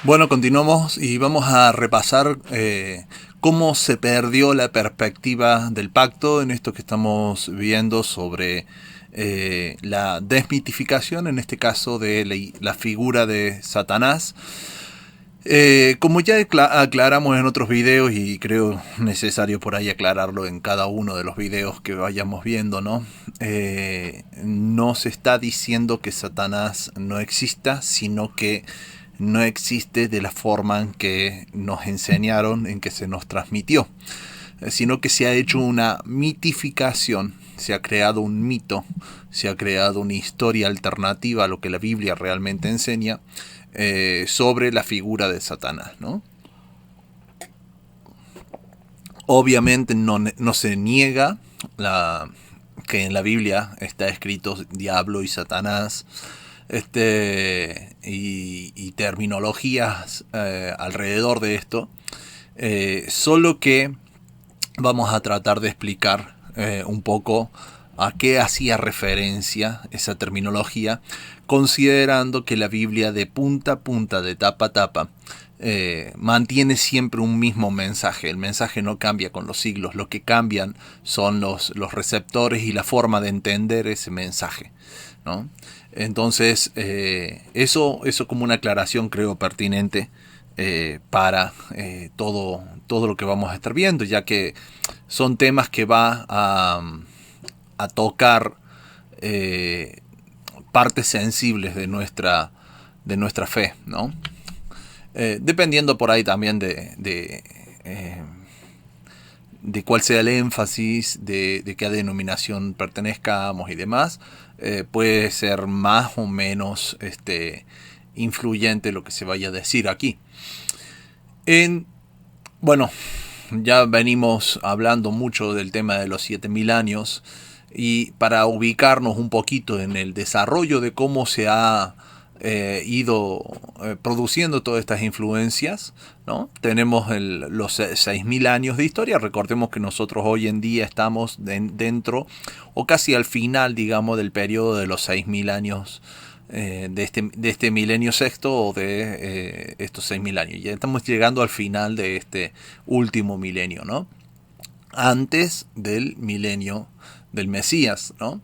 Bueno, continuamos y vamos a repasar cómo se perdió la perspectiva del pacto en esto que estamos viendo sobre la desmitificación, en este caso de la figura de Satanás. Como ya aclaramos en otros videos y creo necesario por ahí aclararlo en cada uno de los videos que vayamos viendo, ¿no? No se está diciendo que Satanás no exista, sino que no existe de la forma en que nos enseñaron, en que se nos transmitió, sino que se ha hecho una mitificación, se ha creado un mito, se ha creado una historia alternativa a lo que la Biblia realmente enseña sobre la figura de Satanás, ¿no? Obviamente no se niega que en la Biblia está escrito diablo y Satanás, y terminologías alrededor de esto, solo que vamos a tratar de explicar un poco a qué hacía referencia esa terminología, considerando que la Biblia de punta a punta, de tapa a tapa, mantiene siempre un mismo mensaje. El mensaje no cambia con los siglos, lo que cambian son los receptores y la forma de entender ese mensaje, ¿no? Entonces, eso como una aclaración creo pertinente para todo lo que vamos a estar viendo, ya que son temas que va a tocar eh, partes sensibles de nuestra fe, ¿no? Dependiendo por ahí también de cuál sea el énfasis, de qué denominación pertenezcamos y demás, puede ser más o menos influyente lo que se vaya a decir aquí. Bueno, ya venimos hablando mucho del tema de los 7000 años y para ubicarnos un poquito en el desarrollo de cómo se ha ido produciendo todas estas influencias, ¿no? Tenemos los 6000 años de historia. Recordemos que nosotros hoy en día estamos dentro o casi al final, digamos, del periodo de los 6000 años de este milenio sexto o de estos 6000 años. Ya estamos llegando al final de este último milenio, ¿no? Antes del milenio del Mesías, ¿no?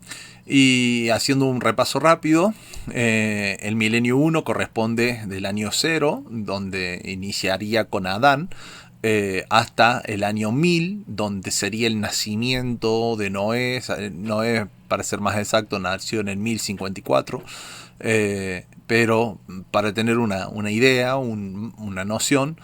Y haciendo un repaso rápido, el milenio 1 corresponde del año 0, donde iniciaría con Adán, hasta el año 1000, donde sería el nacimiento de Noé. Noé, para ser más exacto, nació en el 1054. Pero para tener una idea, una noción,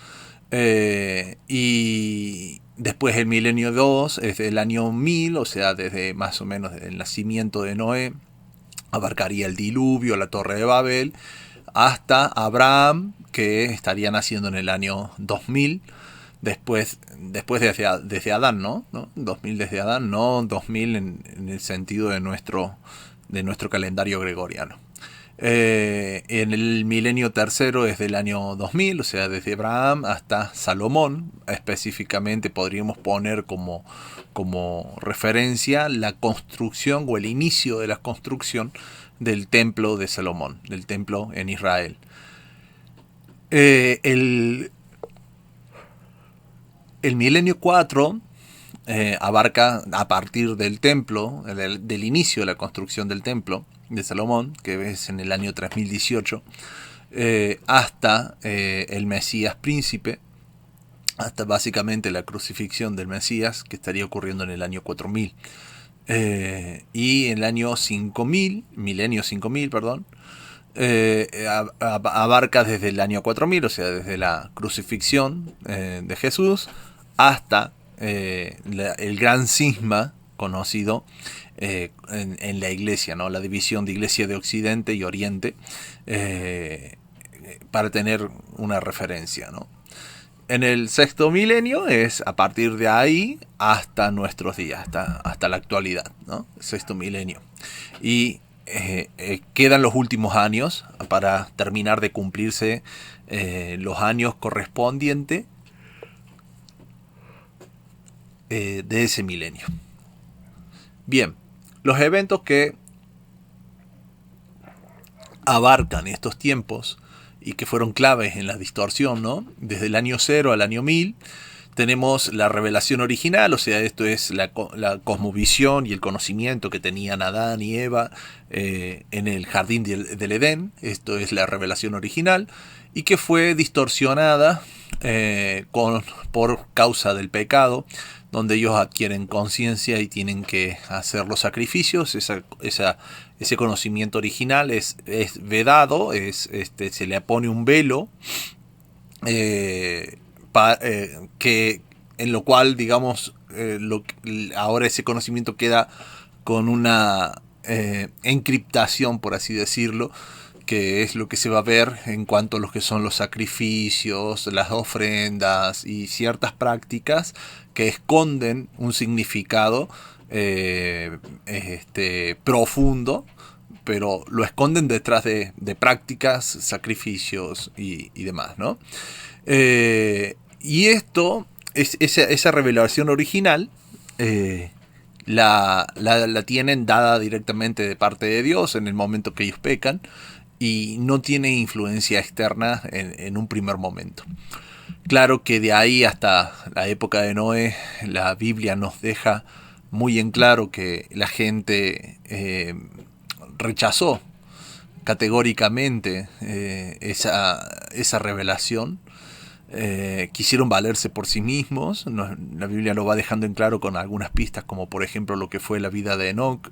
y después el milenio 2 es el año 1000, o sea, desde más o menos el nacimiento de Noé, abarcaría el diluvio, la torre de Babel, hasta Abraham, que estaría naciendo en el año 2000, después desde Adán, ¿no? 2000 desde Adán, no 2000 en el sentido de nuestro calendario gregoriano. En el milenio tercero es del año 2000, o sea, desde Abraham hasta Salomón. Específicamente podríamos poner como referencia la construcción o el inicio de la construcción del templo de Salomón, del templo en Israel. El milenio 4 abarca a partir del templo, del inicio de la construcción del templo de Salomón, que es en el año 3018, hasta el Mesías príncipe, hasta básicamente la crucifixión del Mesías, que estaría ocurriendo en el año 4000. Y en el año 5000, milenio 5000, perdón, abarca desde el año 4000, o sea, desde la crucifixión de Jesús, hasta el gran cisma conocido en la iglesia, ¿no? La división de iglesia de Occidente y Oriente, para tener una referencia, ¿no? En el sexto milenio es a partir de ahí hasta nuestros días, hasta la actualidad, ¿no? El sexto milenio. Y quedan los últimos años para terminar de cumplirse los años correspondientes de ese milenio. Bien, los eventos que abarcan estos tiempos y que fueron claves en la distorsión, ¿no? Desde el año 0 al año 1000 tenemos la revelación original, o sea, esto es la cosmovisión y el conocimiento que tenían Adán y Eva en el jardín del Edén. Esto es la revelación original y que fue distorsionada por causa del pecado, donde ellos adquieren conciencia y tienen que hacer los sacrificios. Ese conocimiento original es vedado, se le pone un velo que en lo cual, digamos, ahora ese conocimiento queda con una encriptación, por así decirlo, que es lo que se va a ver en cuanto a lo que son los sacrificios, las ofrendas y ciertas prácticas que esconden un significado profundo, pero lo esconden detrás de prácticas, sacrificios y demás, ¿no? Y esto, esa revelación original, la tienen dada directamente de parte de Dios en el momento que ellos pecan, y no tiene influencia externa en un primer momento. Claro que de ahí hasta la época de Noé, la Biblia nos deja muy en claro que la gente rechazó categóricamente esa revelación. Quisieron valerse por sí mismos. La Biblia lo va dejando en claro con algunas pistas, como por ejemplo lo que fue la vida de Enoc.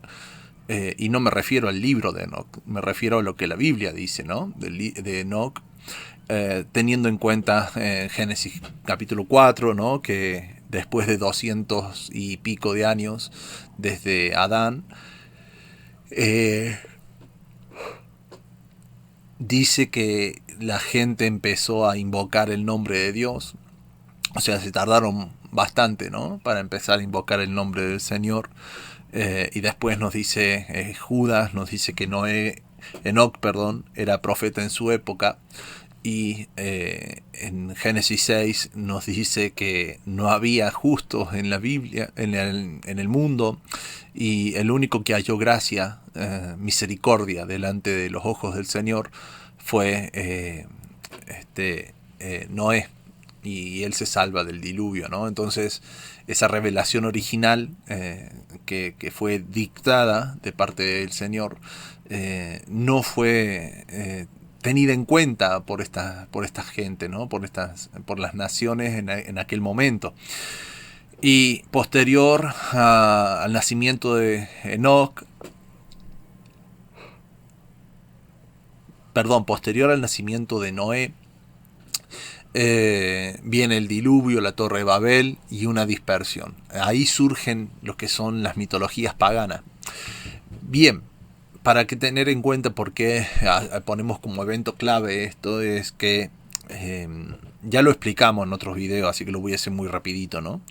Y no me refiero al libro de Enoc, me refiero a lo que la Biblia dice, ¿no? De Enoc, teniendo en cuenta Génesis capítulo 4, ¿no? Que después de 200 y pico de años desde Adán, dice que la gente empezó a invocar el nombre de Dios. O sea, se tardaron bastante, ¿no? Para empezar a invocar el nombre del Señor. Y después nos dice Judas, nos dice que Enoc, era profeta en su época. Y en Génesis 6 nos dice que no había justos en la Biblia, en el mundo, y el único que halló gracia, misericordia delante de los ojos del Señor fue Noé, y él se salva del diluvio, ¿no? Entonces esa revelación original que fue dictada de parte del Señor no fue tenida en cuenta por esta gente, ¿no? por las naciones en aquel momento. Y posterior al nacimiento de Enoc, posterior al nacimiento de Noé, viene el diluvio, la Torre de Babel y una dispersión. Ahí surgen lo que son las mitologías paganas. Bien, para que tener en cuenta por qué ponemos como evento clave esto, es que ya lo explicamos en otros videos, así que lo voy a hacer muy rapidito, ¿no?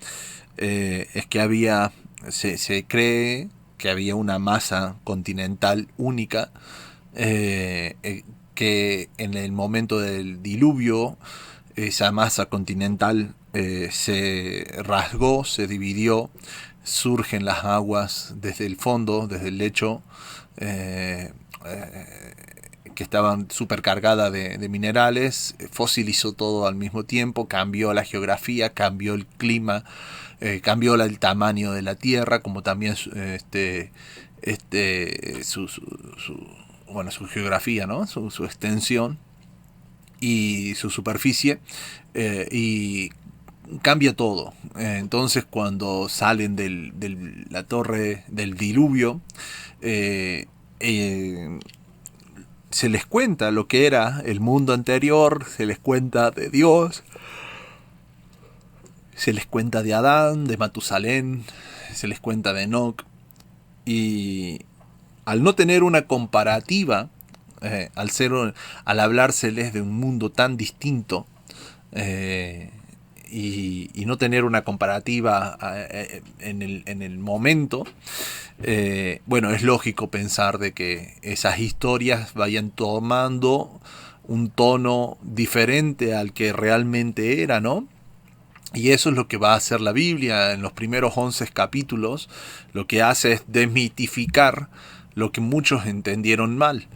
Es que se cree que había una masa continental única, que en el momento del diluvio esa masa continental se rasgó, se dividió, surgen las aguas desde el fondo, desde el lecho, que estaban supercargadas de minerales, fosilizó todo al mismo tiempo, cambió la geografía, cambió el clima, cambió el tamaño de la tierra, como también su geografía, ¿no? Su extensión y su superficie, y cambia todo. Entonces cuando salen de la torre del diluvio, se les cuenta lo que era el mundo anterior, se les cuenta de Dios, se les cuenta de Adán, de Matusalén, se les cuenta de Enoc, y al no tener una comparativa, al hablárseles de un mundo tan distinto, y no tener una comparativa en el momento, es lógico pensar de que esas historias vayan tomando un tono diferente al que realmente era, ¿no? Y eso es lo que va a hacer la Biblia en los primeros 11 capítulos. Lo que hace es desmitificar lo que muchos entendieron mal.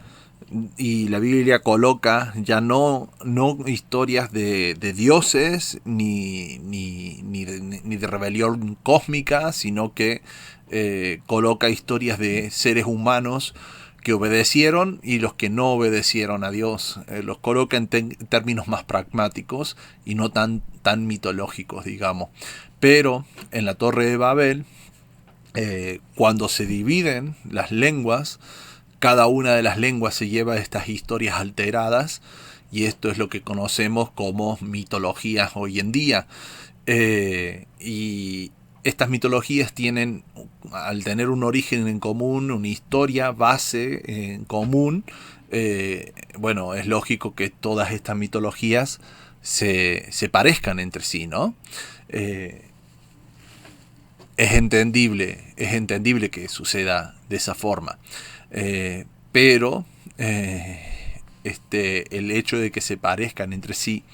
Y la Biblia coloca ya no historias de dioses ni de rebelión cósmica, sino que coloca historias de seres humanos que obedecieron y los que no obedecieron a Dios. Los coloca en términos más pragmáticos y no tan mitológicos, digamos. Pero en la Torre de Babel, cuando se dividen las lenguas, cada una de las lenguas se lleva estas historias alteradas, y esto es lo que conocemos como mitologías hoy en día. Y estas mitologías tienen, al tener un origen en común, una historia base en común, bueno, es lógico que todas estas mitologías se parezcan entre sí, ¿no? Es entendible que suceda de esa forma. Pero el hecho de que se parezcan entre sí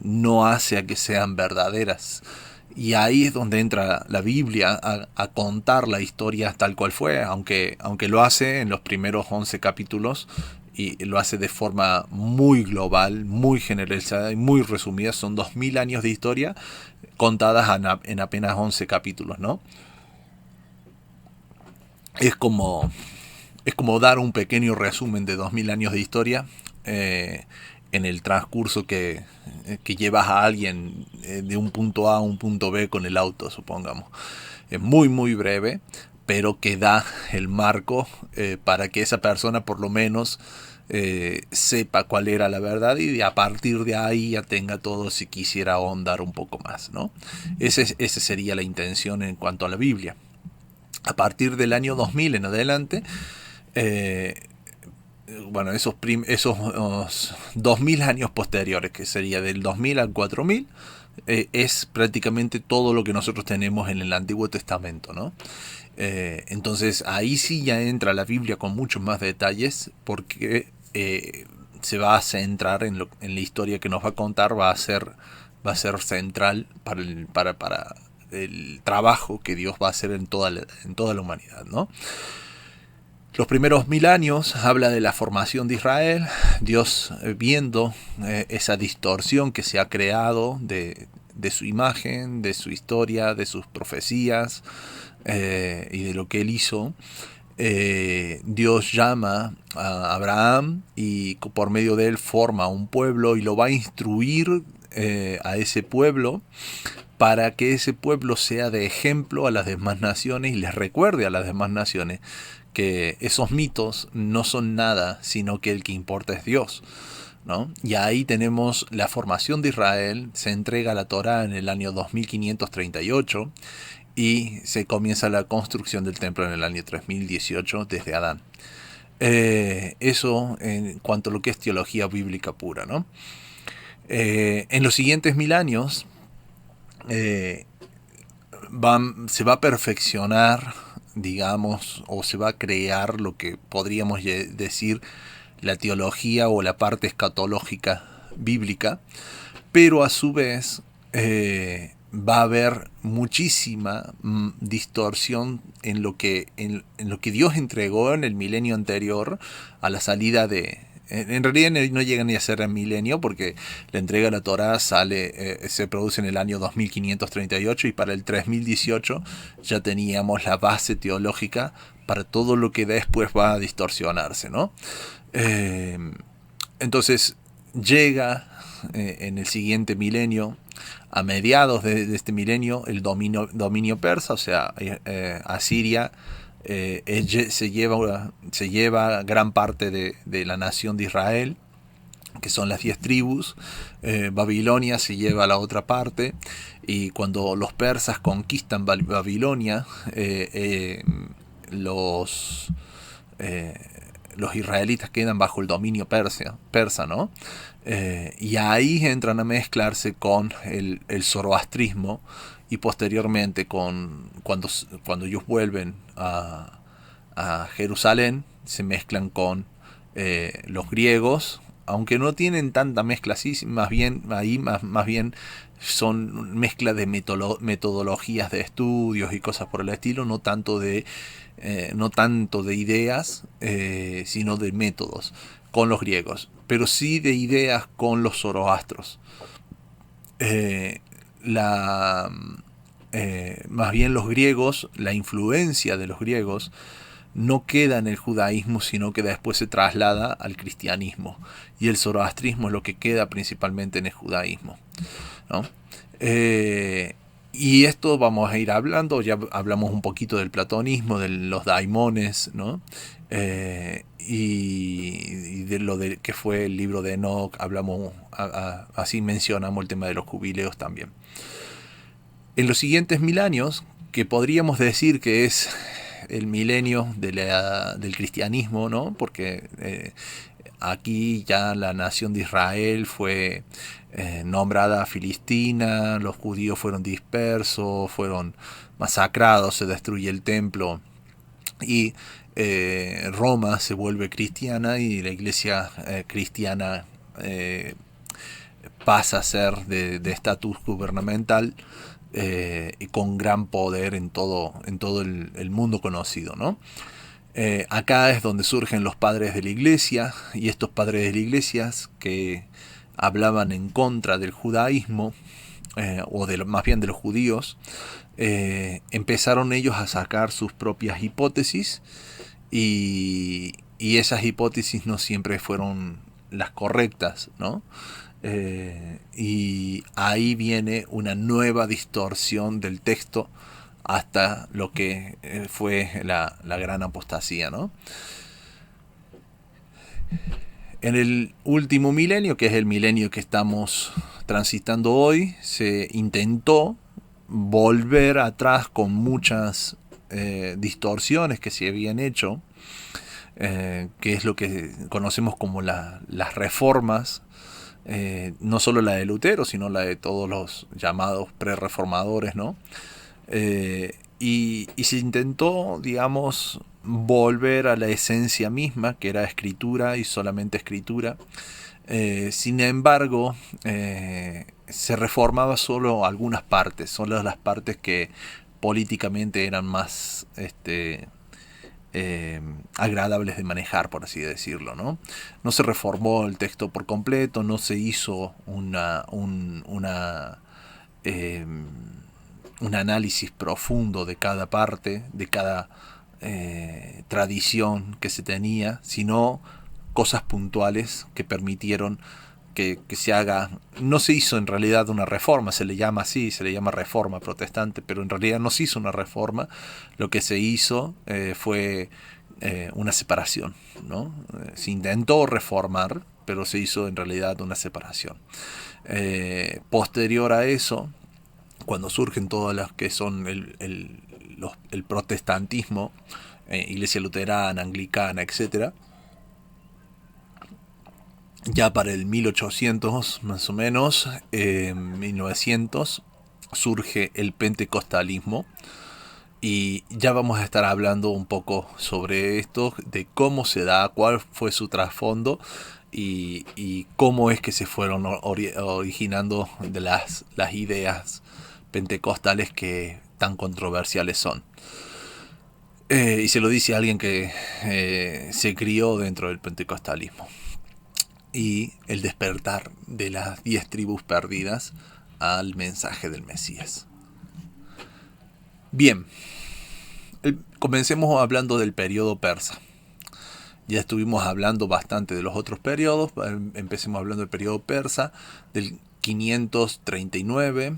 no hace a que sean verdaderas. Y ahí es donde entra la Biblia a contar la historia tal cual fue, aunque lo hace en los primeros 11 capítulos, y lo hace de forma muy global, muy generalizada y muy resumida. Son 2000 años de historia contadas en apenas 11 capítulos, ¿no? Es como dar un pequeño resumen de 2000 años de historia en el transcurso que llevas a alguien de un punto A a un punto B con el auto, supongamos. Es muy, muy breve, pero que da el marco para que esa persona por lo menos sepa cuál era la verdad, y a partir de ahí ya tenga todo si quisiera ahondar un poco más, ¿no? Esa sería la intención en cuanto a la Biblia. A partir del año 2000 en adelante, bueno, esos 2000 años posteriores, que sería del 2000 al 4000, es prácticamente todo lo que nosotros tenemos en el Antiguo Testamento, ¿no? Entonces ahí sí ya entra la Biblia con muchos más detalles, porque se va a centrar en la historia que nos va a contar. Va a ser central para el trabajo que Dios va a hacer en toda la humanidad, ¿no? Los primeros 1000 años habla de la formación de Israel, Dios viendo esa distorsión que se ha creado de su imagen, de su historia, de sus profecías y de lo que él hizo. Dios llama a Abraham y por medio de él forma un pueblo y lo va a instruir a ese pueblo, para que ese pueblo sea de ejemplo a las demás naciones y les recuerde a las demás naciones que esos mitos no son nada, sino que el que importa es Dios, ¿no? Y ahí tenemos la formación de Israel. Se entrega la Torá en el año 2538 y se comienza la construcción del templo en el año 3018 desde Adán. Eso en cuanto a lo que es teología bíblica pura, ¿no? En los siguientes 1000 años se va a perfeccionar, digamos, o se va a crear lo que podríamos decir la teología o la parte escatológica bíblica, pero a su vez va a haber muchísima distorsión en lo que Dios entregó en el milenio anterior a la salida de... En realidad no llega ni a ser el milenio, porque la entrega de la Torá se produce en el año 2538, y para el 3018 ya teníamos la base teológica para todo lo que después va a distorsionarse, ¿no? Entonces llega en el siguiente milenio, a mediados de este milenio, el dominio persa, o sea, Asiria se lleva gran parte de la nación de Israel, que son las 10 tribus. Babilonia se lleva la otra parte, y cuando los persas conquistan Babilonia, los israelitas quedan bajo el dominio persa, ¿no? Y ahí entran a mezclarse con el zoroastrismo, y posteriormente cuando ellos vuelven a Jerusalén, se mezclan con los griegos, aunque no tienen tanta mezcla así, más bien ahí más bien son mezcla de metodologías de estudios y cosas por el estilo, no tanto de ideas, sino de métodos con los griegos, pero sí de ideas con los zoroastros. Eh, la, Más bien los griegos, la influencia de los griegos no queda en el judaísmo, sino que después se traslada al cristianismo. Y el zoroastrismo es lo que queda principalmente en el judaísmo, ¿no? Y esto vamos a ir hablando, ya hablamos un poquito del platonismo, de los daimones, ¿no? Y de lo de que fue el libro de Enoch, hablamos, así mencionamos el tema de los jubileos también. En los siguientes 1000 años, que podríamos decir que es el milenio del cristianismo, ¿no? Porque aquí ya la nación de Israel fue nombrada Filistina, los judíos fueron dispersos, fueron masacrados, se destruye el templo y Roma se vuelve cristiana y la iglesia cristiana pasa a ser de estatus gubernamental y con gran poder en todo el mundo conocido, ¿no? Acá es donde surgen los padres de la iglesia, y estos padres de la iglesia que hablaban en contra del judaísmo, más bien de los judíos, empezaron ellos a sacar sus propias hipótesis, y esas hipótesis no siempre fueron las correctas, ¿no? Y ahí viene una nueva distorsión del texto hasta lo que fue la gran apostasía, ¿no? En el último milenio, que es el milenio que estamos transitando hoy, se intentó volver atrás con muchas distorsiones que se habían hecho, que es lo que conocemos como las reformas, no solo la de Lutero, sino la de todos los llamados pre-reformadores, ¿no? Y se intentó, digamos, volver a la esencia misma, que era escritura y solamente escritura. Sin embargo, se reformaba solo algunas partes, solo las partes que políticamente eran más agradables de manejar, por así decirlo, ¿no? No se reformó el texto por completo, no se hizo un análisis profundo de cada parte, de cada tradición que se tenía, sino cosas puntuales que permitieron que se haga. No se hizo en realidad una reforma, se le llama así, se le llama reforma protestante, pero en realidad no se hizo una reforma. Lo que se hizo fue una separación, ¿no? Se intentó reformar, pero se hizo en realidad una separación. Posterior a eso, cuando surgen todas las que son el protestantismo, iglesia luterana, anglicana, etcétera, ya para el 1800 más o menos, 1900, surge el pentecostalismo, y ya vamos a estar hablando un poco sobre esto, de cómo se da, cuál fue su trasfondo y cómo es que se fueron originando de las ideas pentecostales que tan controversiales son. Y se lo dice a alguien que se crió dentro del pentecostalismo. Y el despertar de las 10 tribus perdidas al mensaje del Mesías. Bien, comencemos hablando del periodo persa. Ya estuvimos hablando bastante de los otros periodos. Empecemos hablando del periodo persa, del 539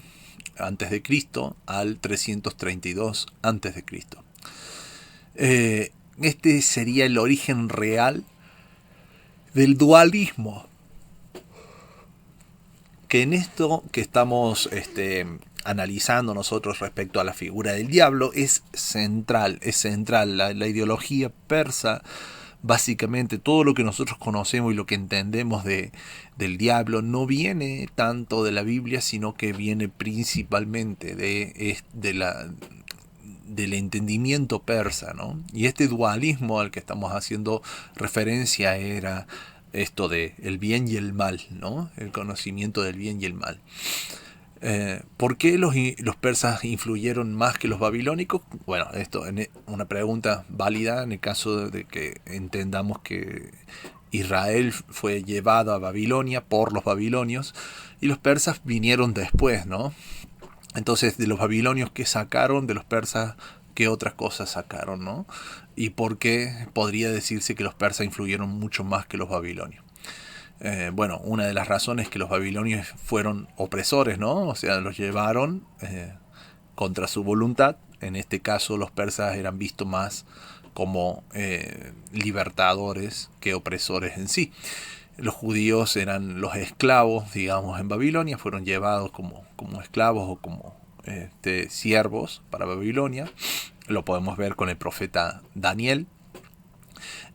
a.C. al 332 a.C. Este sería el origen real del dualismo, que en esto que estamos analizando nosotros respecto a la figura del diablo es central. La ideología persa, básicamente todo lo que nosotros conocemos y lo que entendemos del diablo no viene tanto de la Biblia, sino que viene principalmente del entendimiento persa, ¿no? Y este dualismo al que estamos haciendo referencia era esto de el bien y el mal, ¿no? El conocimiento del bien y el mal. ¿Por qué los persas influyeron más que los babilónicos? Bueno, esto es una pregunta válida en el caso de que entendamos que Israel fue llevado a Babilonia por los babilonios y los persas vinieron después, ¿no? Entonces, de los babilonios, ¿qué sacaron? De los persas, ¿qué otras cosas sacaron, ¿no? Y por qué podría decirse que los persas influyeron mucho más que los babilonios. Bueno, una de las razones es que los babilonios fueron opresores, ¿no? O sea, los llevaron contra su voluntad. En este caso, los persas eran vistos más como libertadores que opresores en sí. Los judíos eran los esclavos, digamos, en Babilonia, fueron llevados como esclavos o como siervos para Babilonia. Lo podemos ver con el profeta Daniel.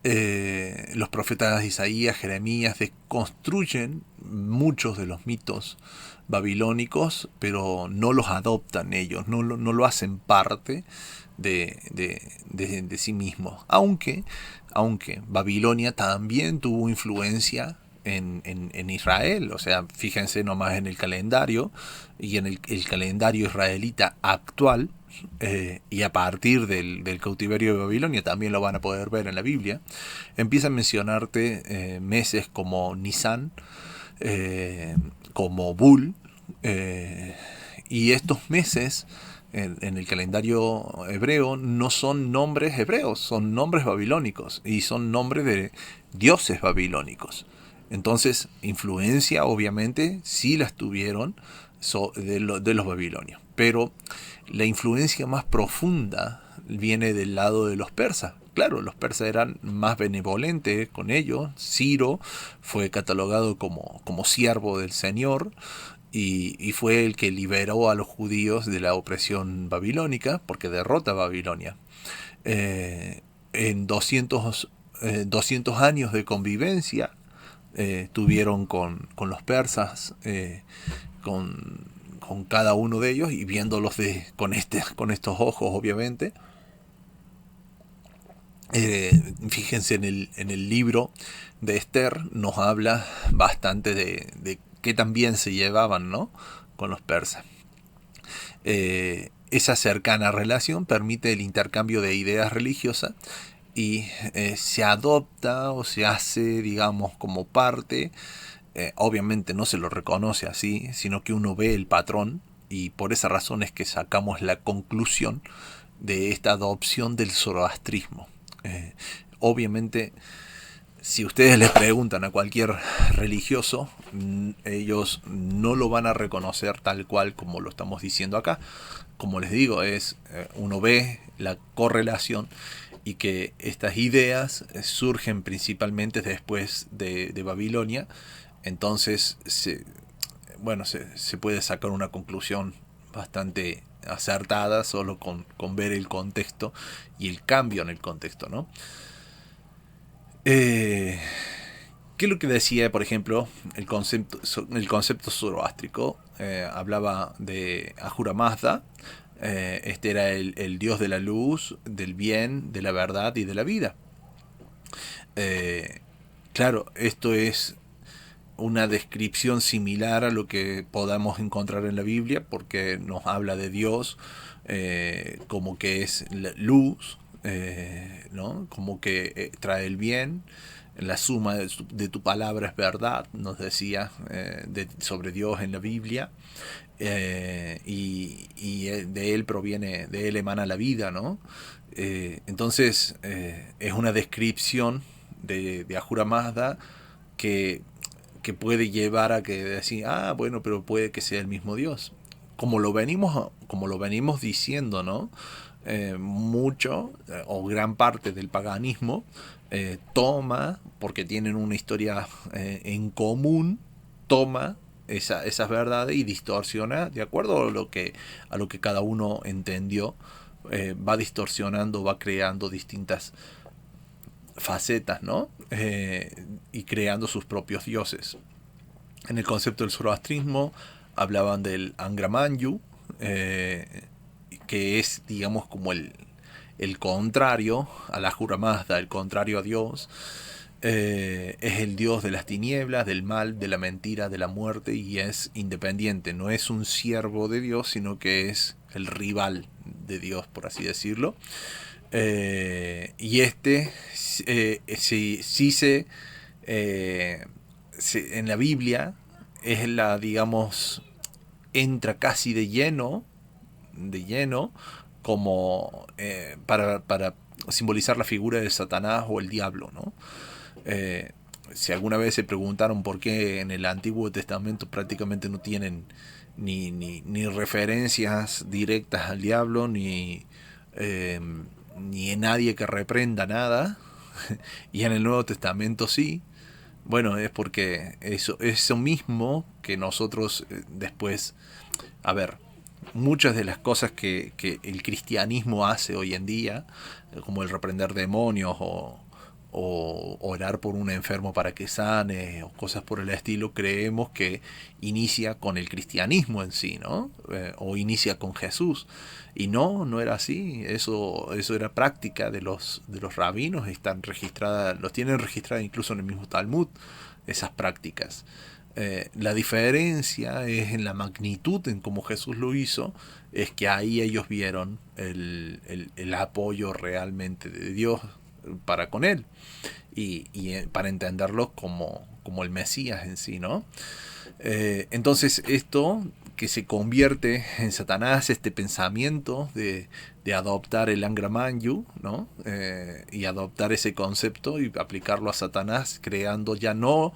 Los profetas Isaías, Jeremías construyen muchos de los mitos babilónicos, pero no los adoptan ellos, no lo hacen parte de sí mismos. Aunque Babilonia también tuvo influencia en Israel. O sea, fíjense nomás en el calendario y en el calendario israelita actual. Y a partir del cautiverio de Babilonia también lo van a poder ver en la Biblia, empieza a mencionarte meses como Nisan, como Bul, y estos meses en el calendario hebreo no son nombres hebreos, son nombres babilónicos y son nombres de dioses babilónicos. Entonces, influencia obviamente sí las tuvieron de los babilonios, pero la influencia más profunda viene del lado de los persas. Claro, los persas eran más benevolentes con ellos. Ciro fue catalogado como siervo del Señor y fue el que liberó a los judíos de la opresión babilónica porque derrota a Babilonia. En 200 años de convivencia tuvieron con los persas, con cada uno de ellos y viéndolos con estos ojos, obviamente. Fíjense en el libro de Esther, nos habla bastante de qué tan bien se llevaban, ¿no?, con los persas. Esa cercana relación permite el intercambio de ideas religiosas y se adopta o se hace, digamos, como parte. Obviamente no se lo reconoce así, sino que uno ve el patrón y por esa razón es que sacamos la conclusión de esta adopción del zoroastrismo. Obviamente, si ustedes les preguntan a cualquier religioso, ellos no lo van a reconocer tal cual como lo estamos diciendo acá. Como les digo, uno ve la correlación y que estas ideas surgen principalmente después de Babilonia. Entonces, se puede sacar una conclusión bastante acertada solo con ver el contexto y el cambio en el contexto, ¿no? ¿Qué es lo que decía, por ejemplo, el concepto zoroástrico? Hablaba de Ahura Mazda. Este era el dios de la luz, del bien, de la verdad y de la vida. Claro, esto es una descripción similar a lo que podamos encontrar en la Biblia, porque nos habla de Dios como que es la luz, ¿no?, como que trae el bien. La suma de tu palabra es verdad, nos decía sobre Dios en la Biblia. Y de él proviene, de él emana la vida, ¿no? Entonces es una descripción de Ahura Mazda que puede llevar a que decir, bueno, pero puede que sea el mismo Dios. Como lo venimos diciendo, ¿no? Mucho o gran parte del paganismo toma, porque tienen una historia en común, toma esas verdades y distorsiona de acuerdo a lo que cada uno entendió. Va distorsionando, va creando distintas facetas, ¿no? Y creando sus propios dioses. En el concepto del zoroastrismo hablaban del Angra Mainyu, que es, digamos, como el contrario a la Ahura Mazda, el contrario a Dios. Es el dios de las tinieblas, del mal, de la mentira, de la muerte, y es independiente. No es un siervo de Dios, sino que es el rival de Dios, por así decirlo. Y sí en la Biblia es la, digamos, entra casi de lleno, como para simbolizar la figura de Satanás o el diablo, ¿no? Eh, si alguna vez se preguntaron por qué en el Antiguo Testamento prácticamente no tienen ni referencias directas al diablo, eh, ni nadie que reprenda nada, y en el Nuevo Testamento sí, bueno, es porque eso mismo que nosotros después, a ver, muchas de las cosas que el cristianismo hace hoy en día, como el reprender demonios o orar por un enfermo para que sane o cosas por el estilo, creemos que inicia con el cristianismo en sí, ¿no? O inicia con Jesús. Y no era así. Eso era práctica de los rabinos, están registradas, los tienen registradas incluso en el mismo Talmud, esas prácticas. La diferencia es en la magnitud en cómo Jesús lo hizo, es que ahí ellos vieron el apoyo realmente de Dios para con él y para entenderlo como el Mesías en sí, ¿no? Entonces esto que se convierte en Satanás, este pensamiento de adoptar el Angra Manyu, ¿no? Y adoptar ese concepto y aplicarlo a Satanás, creando ya no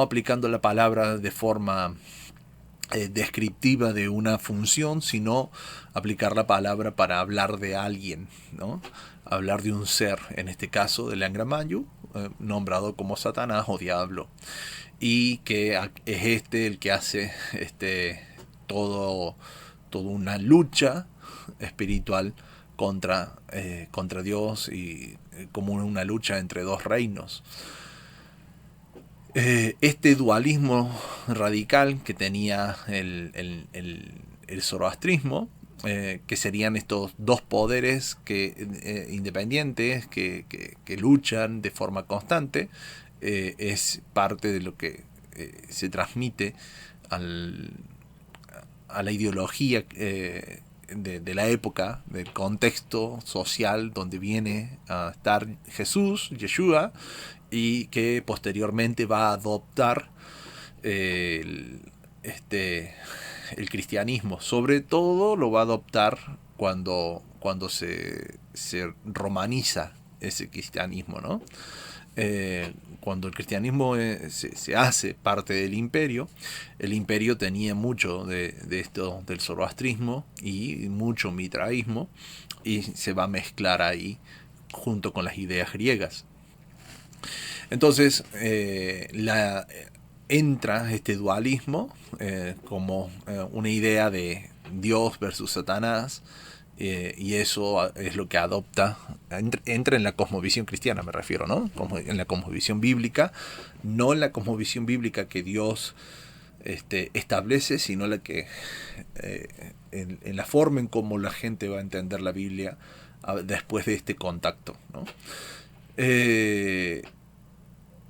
aplicando la palabra de forma descriptiva de una función, sino aplicar la palabra para hablar de alguien, ¿no? Hablar de un ser, en este caso del Angra Manyu, nombrado como Satanás o Diablo, y que es el que hace todo, toda una lucha espiritual contra Dios y como una lucha entre dos reinos. Este dualismo radical que tenía el zoroastrismo, que serían estos dos poderes independientes que luchan de forma constante, es parte de lo que se transmite al, a la ideología de la época, del contexto social donde viene a estar Jesús, Yeshua, y que posteriormente va a adoptar el, este, el cristianismo. Sobre todo lo va a adoptar cuando se romaniza ese cristianismo, ¿no? Cuando el cristianismo se hace parte del imperio, el imperio tenía mucho de esto del zoroastrismo y mucho mitraísmo, y se va a mezclar ahí junto con las ideas griegas. Entonces, entra este dualismo como una idea de Dios versus Satanás, y eso es lo que adopta, entra en la cosmovisión cristiana, me refiero, ¿no? Como en la cosmovisión bíblica, no en la cosmovisión bíblica que Dios establece, sino la que en la forma en cómo la gente va a entender la Biblia después de este contacto, ¿no?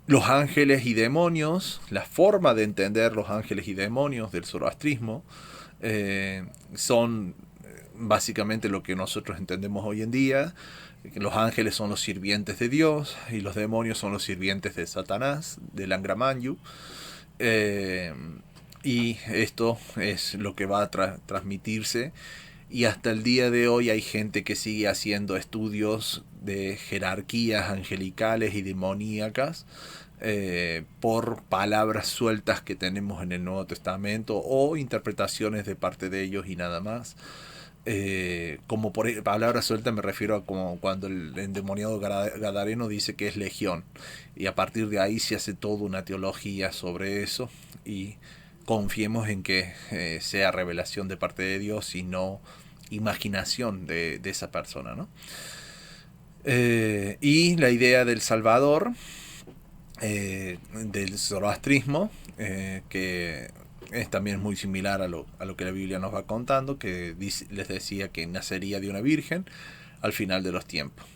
Los ángeles y demonios, la forma de entender los ángeles y demonios del zoroastrismo, son básicamente lo que nosotros entendemos hoy en día. Los ángeles son los sirvientes de Dios y los demonios son los sirvientes de Satanás, del Angra Manyu. Y esto es lo que va a transmitirse, y hasta el día de hoy hay gente que sigue haciendo estudios de jerarquías angelicales y demoníacas por palabras sueltas que tenemos en el Nuevo Testamento o interpretaciones de parte de ellos y nada más. Como por palabras sueltas me refiero a como cuando el endemoniado gadareno dice que es legión, y a partir de ahí se hace toda una teología sobre eso, y confiemos en que sea revelación de parte de Dios y no imaginación de esa persona, ¿no? Y la idea del Salvador, del zoroastrismo, que es también muy similar a lo que la Biblia nos va contando, que les decía que nacería de una virgen al final de los tiempos.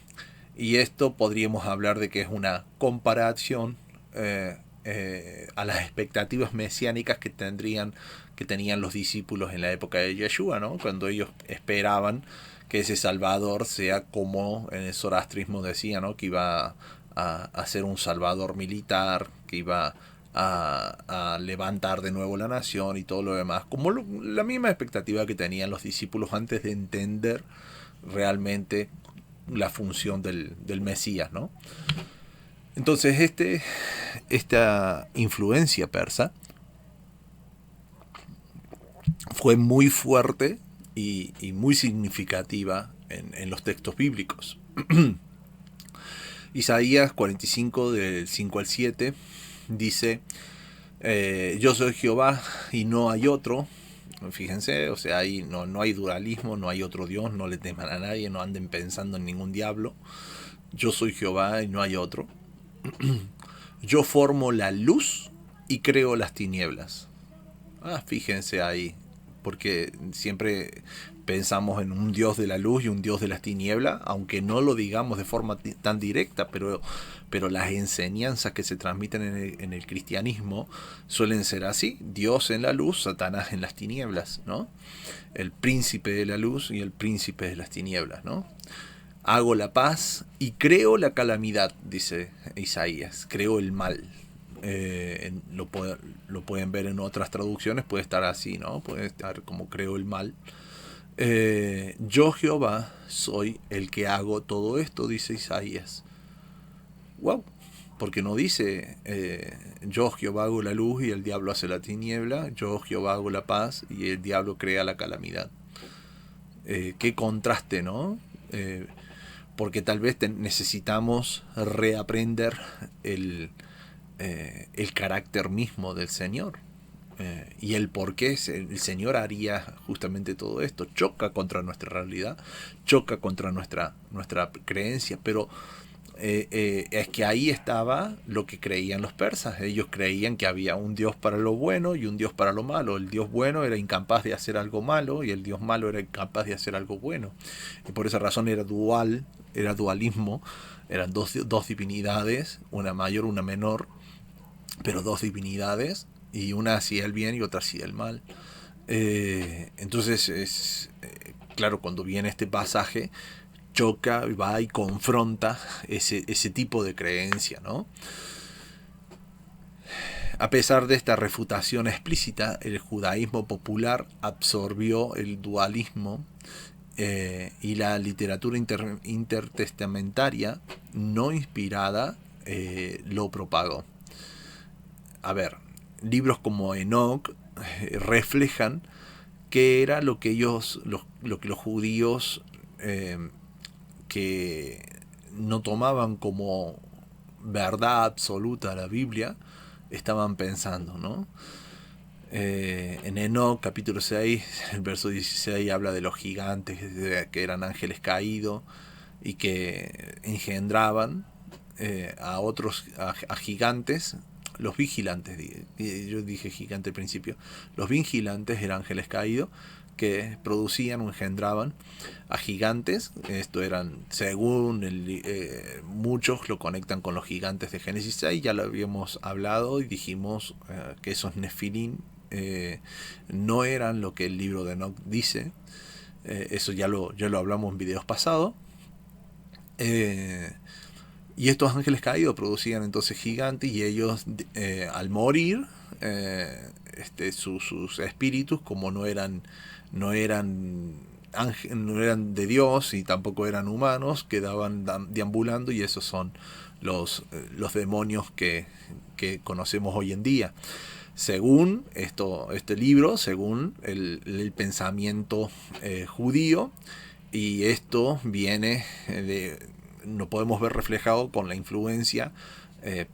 Y esto podríamos hablar de que es una comparación a las expectativas mesiánicas que tenían los discípulos en la época de Yeshua, ¿no? Cuando ellos esperaban que ese Salvador sea como en el zoroastrismo decía, ¿no? Que iba a ser un Salvador militar, que iba a levantar de nuevo la nación y todo lo demás, como la misma expectativa que tenían los discípulos antes de entender realmente la función del Mesías, ¿no? Entonces esta influencia persa fue muy fuerte y muy significativa en los textos bíblicos. Isaías 45 del 5 al 7 dice, yo soy Jehová y no hay otro. Fíjense, o sea, ahí no hay dualismo, no hay otro Dios, no le teman a nadie, no anden pensando en ningún diablo. Yo soy Jehová y no hay otro. Yo formo la luz y creo las tinieblas. Fíjense ahí, porque siempre pensamos en un Dios de la luz y un Dios de las tinieblas, aunque no lo digamos de forma tan directa, pero las enseñanzas que se transmiten en el cristianismo suelen ser así: Dios en la luz, Satanás en las tinieblas, ¿no? El príncipe de la luz y el príncipe de las tinieblas, ¿no? Hago la paz y creo la calamidad, dice Isaías, creo el mal. Lo pueden ver en otras traducciones, puede estar así, ¿no? Puede estar como creo el mal. Yo Jehová soy el que hago todo esto, dice Isaías. Wow, porque no dice yo Jehová hago la luz y el diablo hace la tiniebla, yo Jehová hago la paz y el diablo crea la calamidad. Qué contraste, ¿no? Porque tal vez necesitamos reaprender el carácter mismo del Señor. Y el por qué el Señor haría justamente todo esto. Choca contra nuestra realidad, choca contra nuestra creencia, pero es que ahí estaba lo que creían los persas. Ellos creían que había un Dios para lo bueno y un Dios para lo malo. El Dios bueno era incapaz de hacer algo malo y el Dios malo era incapaz de hacer algo bueno. Y por esa razón era dualismo. Eran dos divinidades, una mayor, una menor, pero dos divinidades, y una hacía el bien y otra hacía el mal. Entonces claro, cuando viene este pasaje, choca, va y confronta ese tipo de creencia, ¿no? A pesar de esta refutación explícita, el judaísmo popular absorbió el dualismo y la literatura intertestamentaria no inspirada lo propagó. A ver, libros como Enoch reflejan qué era lo que lo que los judíos que no tomaban como verdad absoluta la Biblia estaban pensando, ¿no? En Enoch capítulo 6, el verso 16 habla de los gigantes que eran ángeles caídos y que engendraban a gigantes, los vigilantes. Yo dije gigante al principio. Los vigilantes eran ángeles caídos que producían o engendraban a gigantes. Esto eran, según muchos lo conectan con los gigantes de Génesis 6, ya lo habíamos hablado y dijimos que esos Nefilim no eran lo que el libro de Enoch dice. Eso ya lo hablamos en videos pasados. Y estos ángeles caídos producían entonces gigantes, y ellos al morir sus espíritus, como no eran de Dios y tampoco eran humanos, quedaban deambulando, y esos son los demonios que conocemos hoy en día. Según este libro, según el pensamiento judío, y esto viene lo podemos ver reflejado con la influencia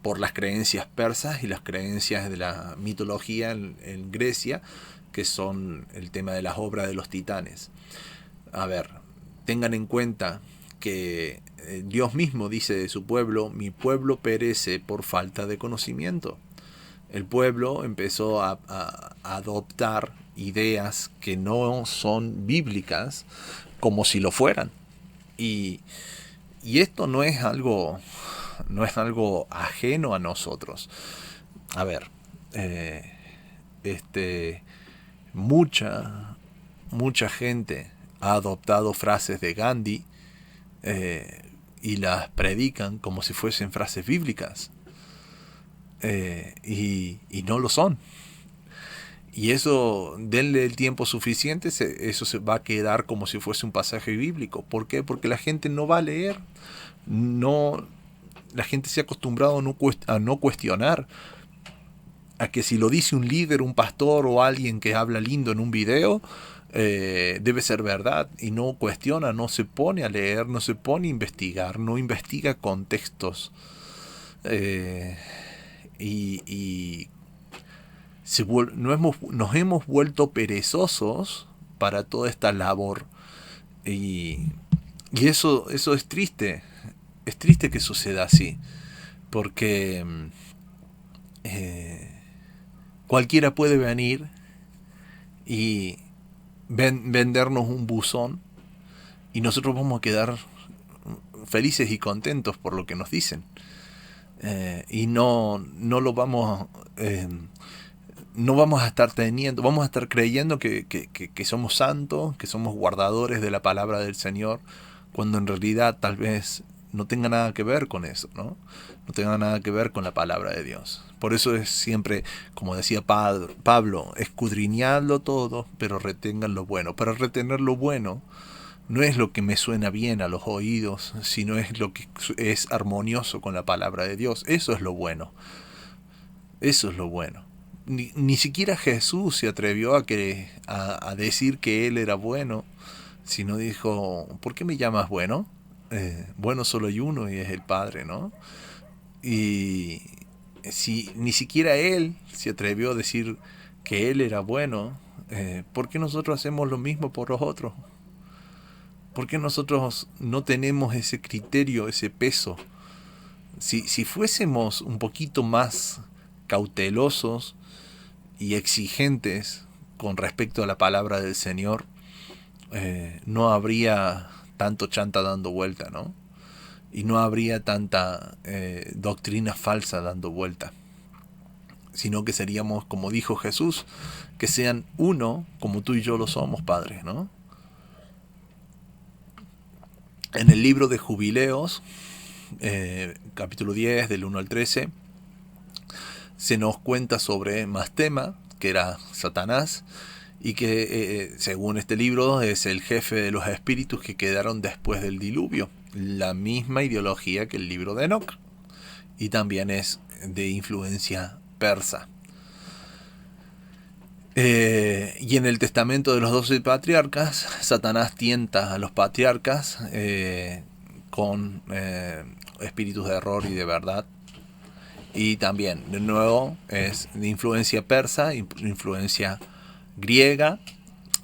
por las creencias persas y las creencias de la mitología en Grecia, que son el tema de las obras de los titanes. A ver, tengan en cuenta que Dios mismo dice de su pueblo: mi pueblo perece por falta de conocimiento. El pueblo empezó a adoptar ideas que no son bíblicas como si lo fueran. Y Y esto no es algo ajeno a nosotros. A ver, eh, este, mucha gente ha adoptado frases de Gandhi eh, y las predican como si fuesen frases bíblicas. Y no lo son. Y eso, denle el tiempo suficiente, eso se va a quedar como si fuese un pasaje bíblico. ¿Por qué? Porque la gente no va a leer. No, la gente se ha acostumbrado a no cuestionar. A que si lo dice un líder, un pastor o alguien que habla lindo en un video, debe ser verdad. Y no cuestiona, no se pone a leer, no se pone a investigar, no investiga contextos. Eh, y nos hemos vuelto perezosos para toda esta labor. Y, y eso es triste. Es triste que suceda así. Porque cualquiera puede venir y vendernos un buzón y nosotros vamos a quedar felices y contentos por lo que nos dicen. Y no lo vamos no vamos a estar teniendo, vamos a estar creyendo que somos santos, que somos guardadores de la palabra del Señor, cuando en realidad tal vez no tenga nada que ver con eso, ¿no? No tenga nada que ver con la palabra de Dios. Por eso es siempre, como decía Pablo, escudriñadlo todo, pero retengan lo bueno. Para retener lo bueno no es lo que me suena bien a los oídos, sino es lo que es armonioso con la palabra de Dios. Eso es lo bueno. Eso es lo bueno. Ni siquiera Jesús se atrevió a decir que él era bueno, sino dijo, ¿por qué me llamas bueno? Bueno solo hay uno y es el Padre, ¿no? Y si ni siquiera él se atrevió a decir que él era bueno, ¿por qué nosotros hacemos lo mismo por los otros? ¿Por qué nosotros no tenemos ese criterio, ese peso? Si fuésemos un poquito más cautelosos y exigentes con respecto a la palabra del Señor, no habría tanto chanta dando vuelta, ¿no? Y no habría tanta doctrina falsa dando vuelta, sino que seríamos, como dijo Jesús, que sean uno como tú y yo lo somos, Padre, ¿no? En el libro de Jubileos, capítulo 10, del 1 al 13, se nos cuenta sobre Mastema, que era Satanás, y que según este libro es el jefe de los espíritus que quedaron después del diluvio. La misma ideología que el libro de Enoch, y también es de influencia persa. Y en el testamento de los 12 patriarcas, Satanás tienta a los patriarcas con espíritus de error y de verdad. Y también, de nuevo, es de influencia persa, influencia griega.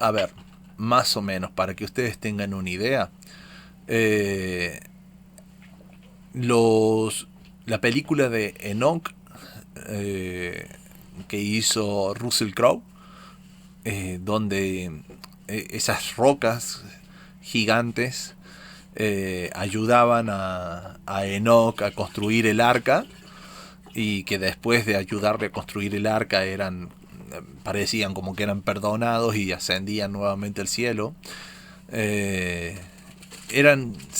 A ver, más o menos, para que ustedes tengan una idea, la película de Enoch que hizo Russell Crowe, donde esas rocas gigantes ayudaban a Enoch a construir el arca, y que después de ayudarle a construir el arca parecían como que eran perdonados y ascendían nuevamente al cielo. Se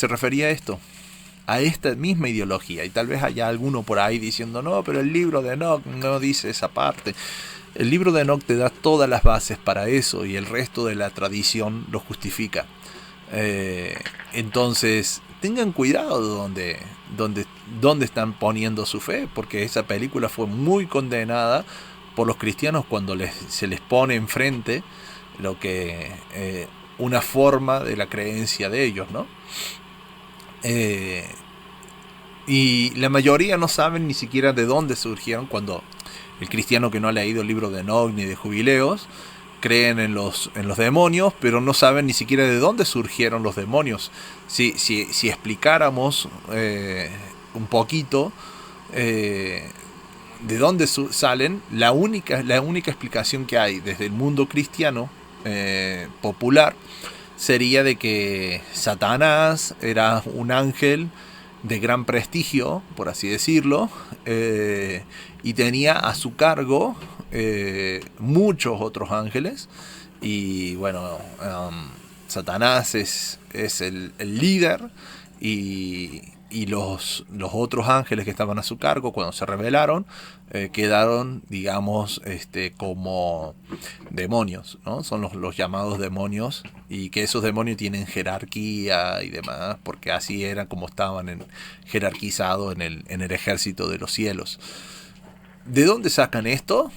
refería a esto, a esta misma ideología, y tal vez haya alguno por ahí diciendo, no, pero el libro de Enoch no dice esa parte. El libro de Enoch te da todas las bases para eso, y el resto de la tradición lo justifica. Entonces tengan cuidado donde están poniendo su fe, porque esa película fue muy condenada por los cristianos cuando se les pone enfrente lo que una forma de la creencia de ellos, ¿no? Y la mayoría no saben ni siquiera de dónde surgieron. Cuando el cristiano que no ha leído el libro de Enoch ni de Jubileos creen en los demonios, pero no saben ni siquiera de dónde surgieron los demonios. Si explicáramos un poquito de dónde salen, la única explicación que hay desde el mundo cristiano popular sería de que Satanás era un ángel de gran prestigio, por así decirlo, y tenía a su cargo muchos otros ángeles. Y bueno, Satanás es el líder, y los otros ángeles que estaban a su cargo cuando se rebelaron quedaron, digamos, como demonios, ¿no? Son los llamados demonios, y que esos demonios tienen jerarquía y demás, porque así era como estaban jerarquizados en el ejército de los cielos. ¿De dónde sacan esto?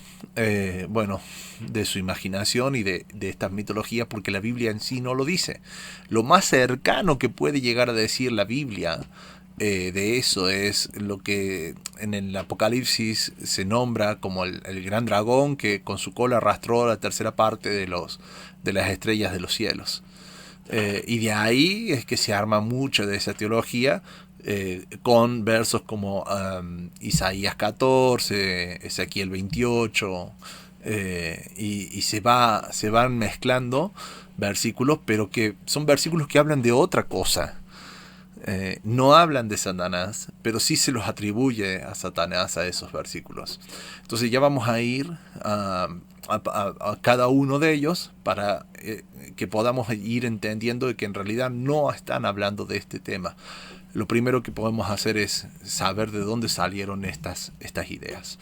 Bueno, de su imaginación y de estas mitologías, porque la Biblia en sí no lo dice. Lo más cercano que puede llegar a decir la Biblia de eso es lo que en el Apocalipsis se nombra como el gran dragón que con su cola arrastró la tercera parte de las estrellas de los cielos. Y de ahí es que se arma mucha de esa teología, con versos como Isaías 14, Ezequiel 28, y se van mezclando versículos, pero que son versículos que hablan de otra cosa. No hablan de Satanás, pero sí se los atribuye a Satanás a esos versículos. Entonces ya vamos a ir a cada uno de ellos para que podamos ir entendiendo de que en realidad no están hablando de este tema. Lo primero que podemos hacer es saber de dónde salieron estas ideas.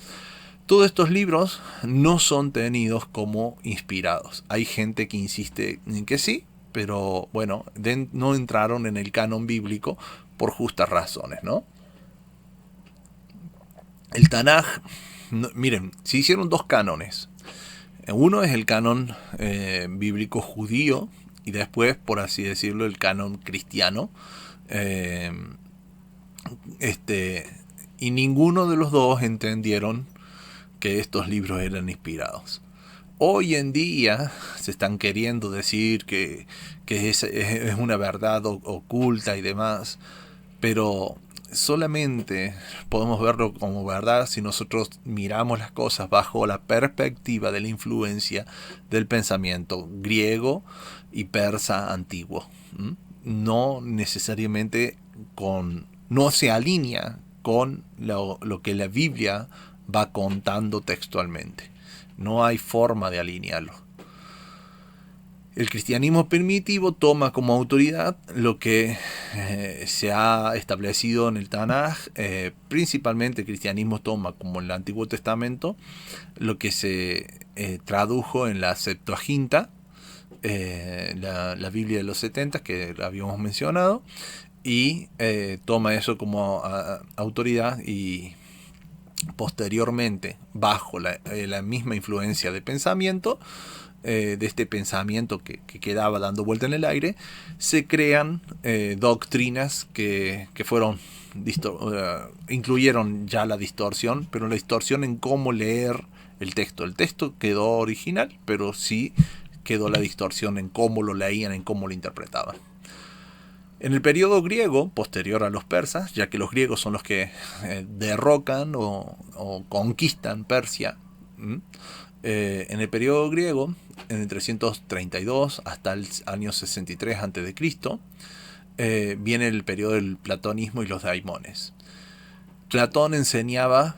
Todos estos libros no son tenidos como inspirados. Hay gente que insiste en que sí, pero bueno, no entraron en el canon bíblico por justas razones, ¿no? El Tanaj, no, miren, se hicieron dos cánones. Uno es el canon bíblico judío, y después, por así decirlo, el canon cristiano. Eh, y ninguno de los dos entendieron que estos libros eran inspirados. Hoy en día se están queriendo decir que es una verdad oculta y demás, pero solamente podemos verlo como verdad si nosotros miramos las cosas bajo la perspectiva de la influencia del pensamiento griego y persa antiguo. No necesariamente no se alinea con lo que la Biblia va contando textualmente. No hay forma de alinearlo. El cristianismo primitivo toma como autoridad lo que se ha establecido en el Tanaj. Principalmente el cristianismo toma como en el Antiguo Testamento lo que se tradujo en la Septuaginta, la Biblia de los 70 que habíamos mencionado, y toma eso como autoridad, y posteriormente, bajo la misma influencia de pensamiento, de este pensamiento que quedaba dando vuelta en el aire, se crean doctrinas que fueron incluyeron ya la distorsión, pero la distorsión en cómo leer el texto. El texto quedó original, pero sí quedó la distorsión en cómo lo leían, en cómo lo interpretaban. En el periodo griego, posterior a los persas, ya que los griegos son los que derrocan o conquistan Persia, en el periodo griego, en el 332 hasta el año 63 a.C., viene el periodo del platonismo y los daimones. Platón enseñaba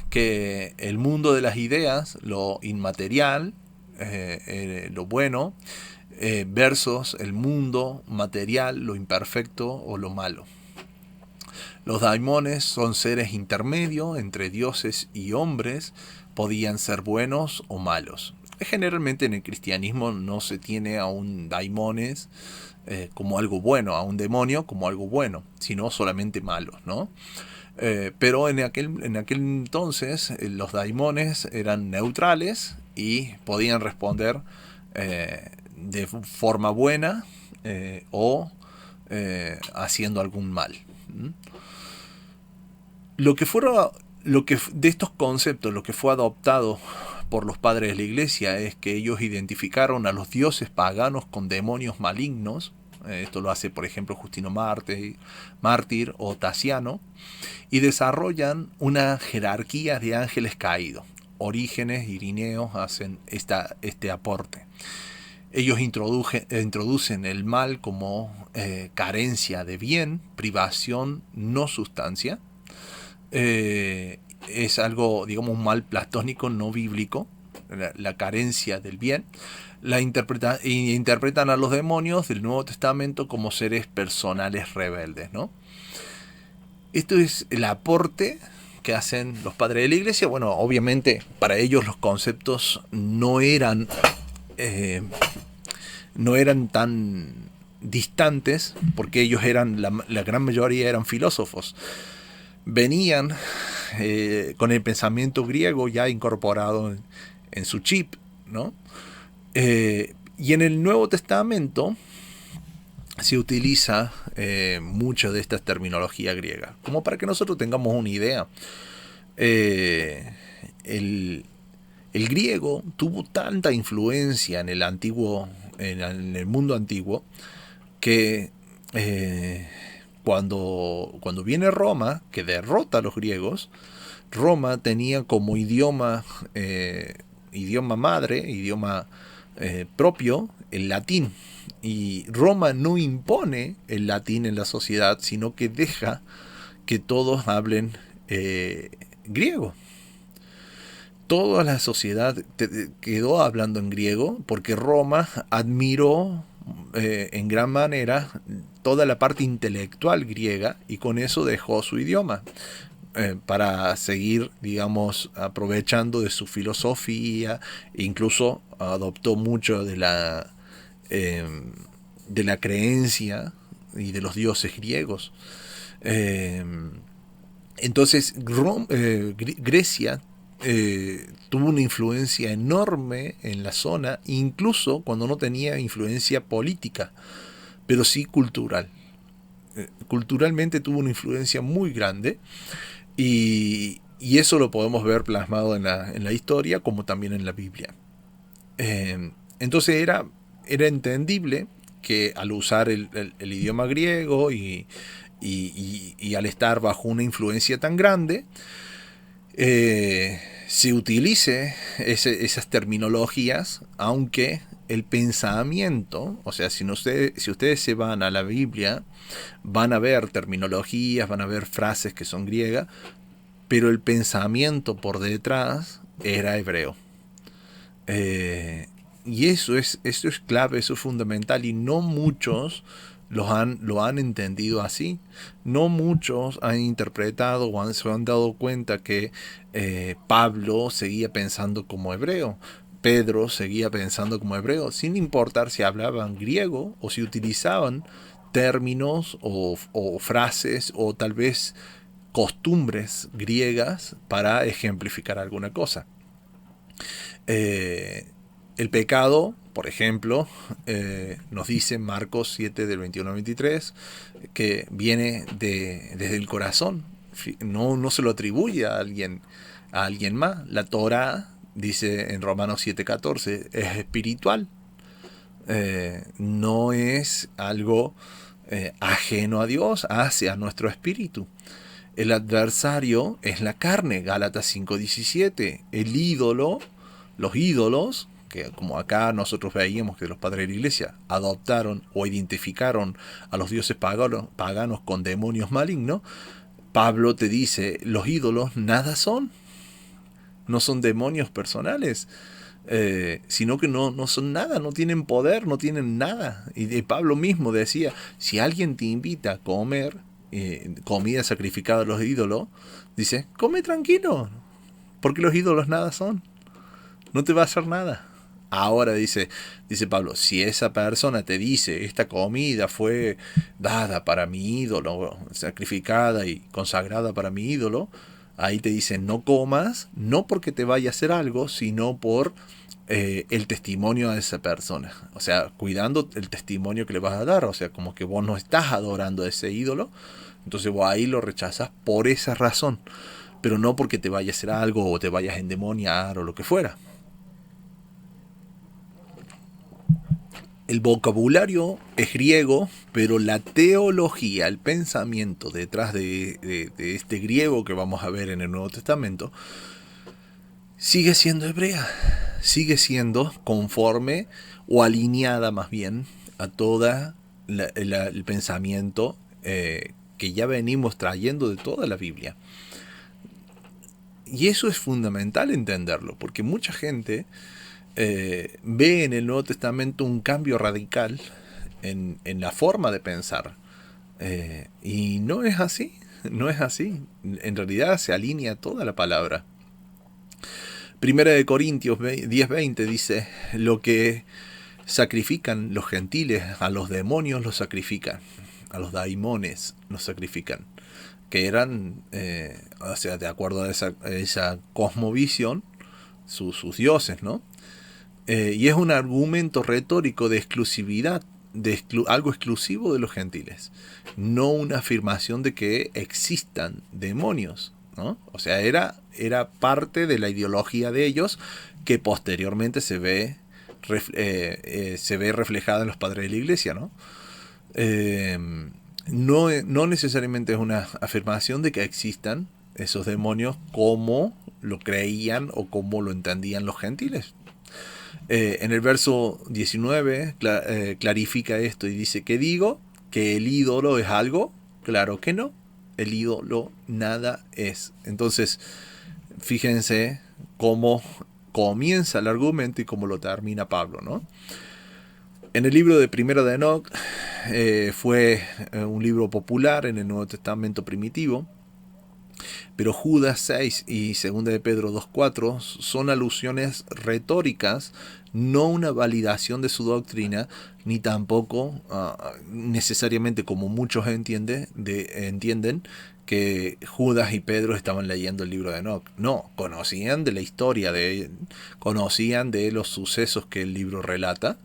que el mundo de las ideas, lo inmaterial, lo bueno, versus el mundo material, lo imperfecto o lo malo. Los daimones son seres intermedios entre dioses y hombres, podían ser buenos o malos. Generalmente en el cristianismo no se tiene a un daimones como algo bueno, a un demonio como algo bueno, sino solamente malos, ¿no? Pero en aquel entonces los daimones eran neutrales y podían responder de forma buena o haciendo algún mal. De estos conceptos, lo que fue adoptado por los padres de la iglesia es que ellos identificaron a los dioses paganos con demonios malignos. Esto lo hace, por ejemplo, Justino Mártir o Tasiano, y desarrollan una jerarquía de ángeles caídos. Orígenes, Irineo hacen este aporte. Ellos introducen el mal como carencia de bien, privación, no sustancia. Es algo, digamos, un mal platónico, no bíblico, la carencia del bien. Interpretan a los demonios del Nuevo Testamento como seres personales rebeldes, ¿no? Esto es el aporte que hacen los padres de la iglesia. Bueno, obviamente para ellos los conceptos no eran tan distantes, porque ellos eran, la gran mayoría eran filósofos. Venían con el pensamiento griego ya incorporado en su chip, ¿no? Y en el Nuevo Testamento se utiliza mucho de esta terminología griega, como para que nosotros tengamos una idea. El griego tuvo tanta influencia en el antiguo, en el mundo antiguo, que cuando viene Roma, que derrota a los griegos, Roma tenía como idioma madre, idioma propio, el latín. Y Roma no impone el latín en la sociedad, sino que deja que todos hablen griego. Toda la sociedad quedó hablando en griego porque Roma admiró en gran manera toda la parte intelectual griega y con eso dejó su idioma para seguir, digamos, aprovechando de su filosofía. Incluso adoptó mucho de la creencia y de los dioses griegos. Entonces Grecia tuvo una influencia enorme en la zona, incluso cuando no tenía influencia política, pero sí cultural. Culturalmente tuvo una influencia muy grande y eso lo podemos ver plasmado en la historia como también en la Biblia. Entonces era entendible que al usar el idioma griego y al estar bajo una influencia tan grande, se utilice esas terminologías, aunque el pensamiento, o sea, si ustedes se van a la Biblia, van a ver terminologías, van a ver frases que son griegas, pero el pensamiento por detrás era hebreo. Y eso es clave, eso es fundamental, y no muchos lo han entendido así. No muchos han interpretado o se han dado cuenta que Pablo seguía pensando como hebreo, Pedro seguía pensando como hebreo, sin importar si hablaban griego o si utilizaban términos o frases o tal vez costumbres griegas para ejemplificar alguna cosa. El pecado, por ejemplo, nos dice Marcos 7 del 21 al 23, que viene desde el corazón, no se lo atribuye a alguien más. La Torá dice en Romanos 7:14, es espiritual, no es algo ajeno a Dios, hacia nuestro espíritu. El adversario es la carne, Gálatas 5:17. El ídolo, los ídolos, que como acá nosotros veíamos que los padres de la iglesia adoptaron o identificaron a los dioses paganos con demonios malignos, Pablo te dice, los ídolos nada son, no son demonios personales, sino que no son nada, no tienen poder, no tienen nada. Y Pablo mismo decía, si alguien te invita a comer comida sacrificada a los ídolos, dice, come tranquilo, porque los ídolos nada son, no te va a hacer nada. Ahora dice Pablo, si esa persona te dice, esta comida fue dada para mi ídolo, sacrificada y consagrada para mi ídolo, ahí te dice, no comas, no porque te vaya a hacer algo, sino por el testimonio de esa persona. O sea, cuidando el testimonio que le vas a dar. O sea, como que vos no estás adorando a ese ídolo, entonces vos ahí lo rechazas por esa razón, pero no porque te vaya a hacer algo o te vayas a endemoniar o lo que fuera. El vocabulario es griego, pero la teología, el pensamiento detrás de este griego que vamos a ver en el Nuevo Testamento, sigue siendo hebrea. sigue siendo conforme o alineada más bien a toda el pensamiento que ya venimos trayendo de toda la Biblia. Y eso es fundamental entenderlo, porque mucha gente ve en el Nuevo Testamento un cambio radical en la forma de pensar. Y no es así, no es así. En realidad se alinea toda la palabra. Primera de Corintios 10:20 dice, lo que sacrifican los gentiles, a los demonios los sacrifican, a los daimones los sacrifican, que eran, o sea, de acuerdo a esa cosmovisión, sus dioses, ¿no? Y es un argumento retórico de exclusividad, de algo exclusivo de los gentiles, no una afirmación de que existan demonios, ¿no? O sea, era parte de la ideología de ellos que posteriormente se ve reflejada en los padres de la iglesia, ¿no? No necesariamente es una afirmación de que existan esos demonios como lo creían o como lo entendían los gentiles. En el verso 19 clarifica esto y dice, ¿qué digo? ¿Que el ídolo es algo? Claro que no. El ídolo nada es. Entonces, fíjense cómo comienza el argumento y cómo lo termina Pablo, ¿no? En el libro de Primera de Enoc fue un libro popular en el Nuevo Testamento primitivo, pero Judas 6 y 2 de Pedro 2:4 son alusiones retóricas, no una validación de su doctrina, ni tampoco necesariamente, como muchos entienden, que Judas y Pedro estaban leyendo el libro de Enoc. No, conocían de la historia, conocían de los sucesos que el libro relata,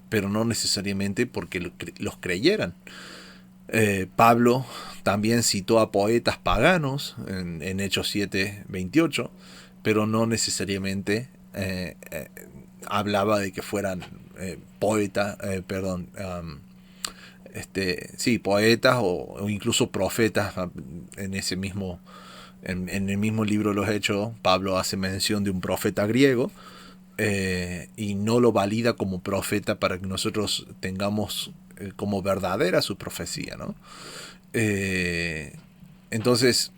pero no necesariamente porque los creyeran. Pablo también citó a poetas paganos en Hechos 7:28, pero no necesariamente hablaba de que fueran poetas, poetas o incluso profetas. En ese mismo, en el mismo libro de los Hechos, Pablo hace mención de un profeta griego, y no lo valida como profeta para que nosotros tengamos como verdadera su profecía, ¿no? Entonces,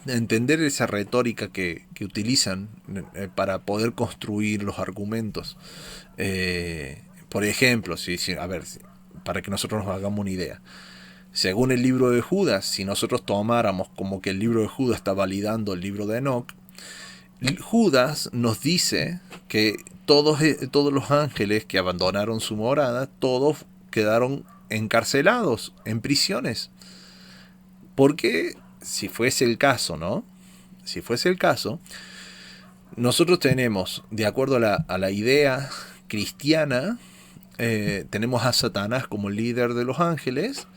entender esa retórica que utilizan para poder construir los argumentos. Por ejemplo, para que nosotros nos hagamos una idea. Según el libro de Judas, si nosotros tomáramos como que el libro de Judas está validando el libro de Enoc, Judas nos dice que todos los ángeles que abandonaron su morada, todos quedaron encarcelados en prisiones. Porque si fuese el caso, ¿no? Si fuese el caso, nosotros tenemos, de acuerdo a la idea cristiana, tenemos a Satanás como el líder de los ángeles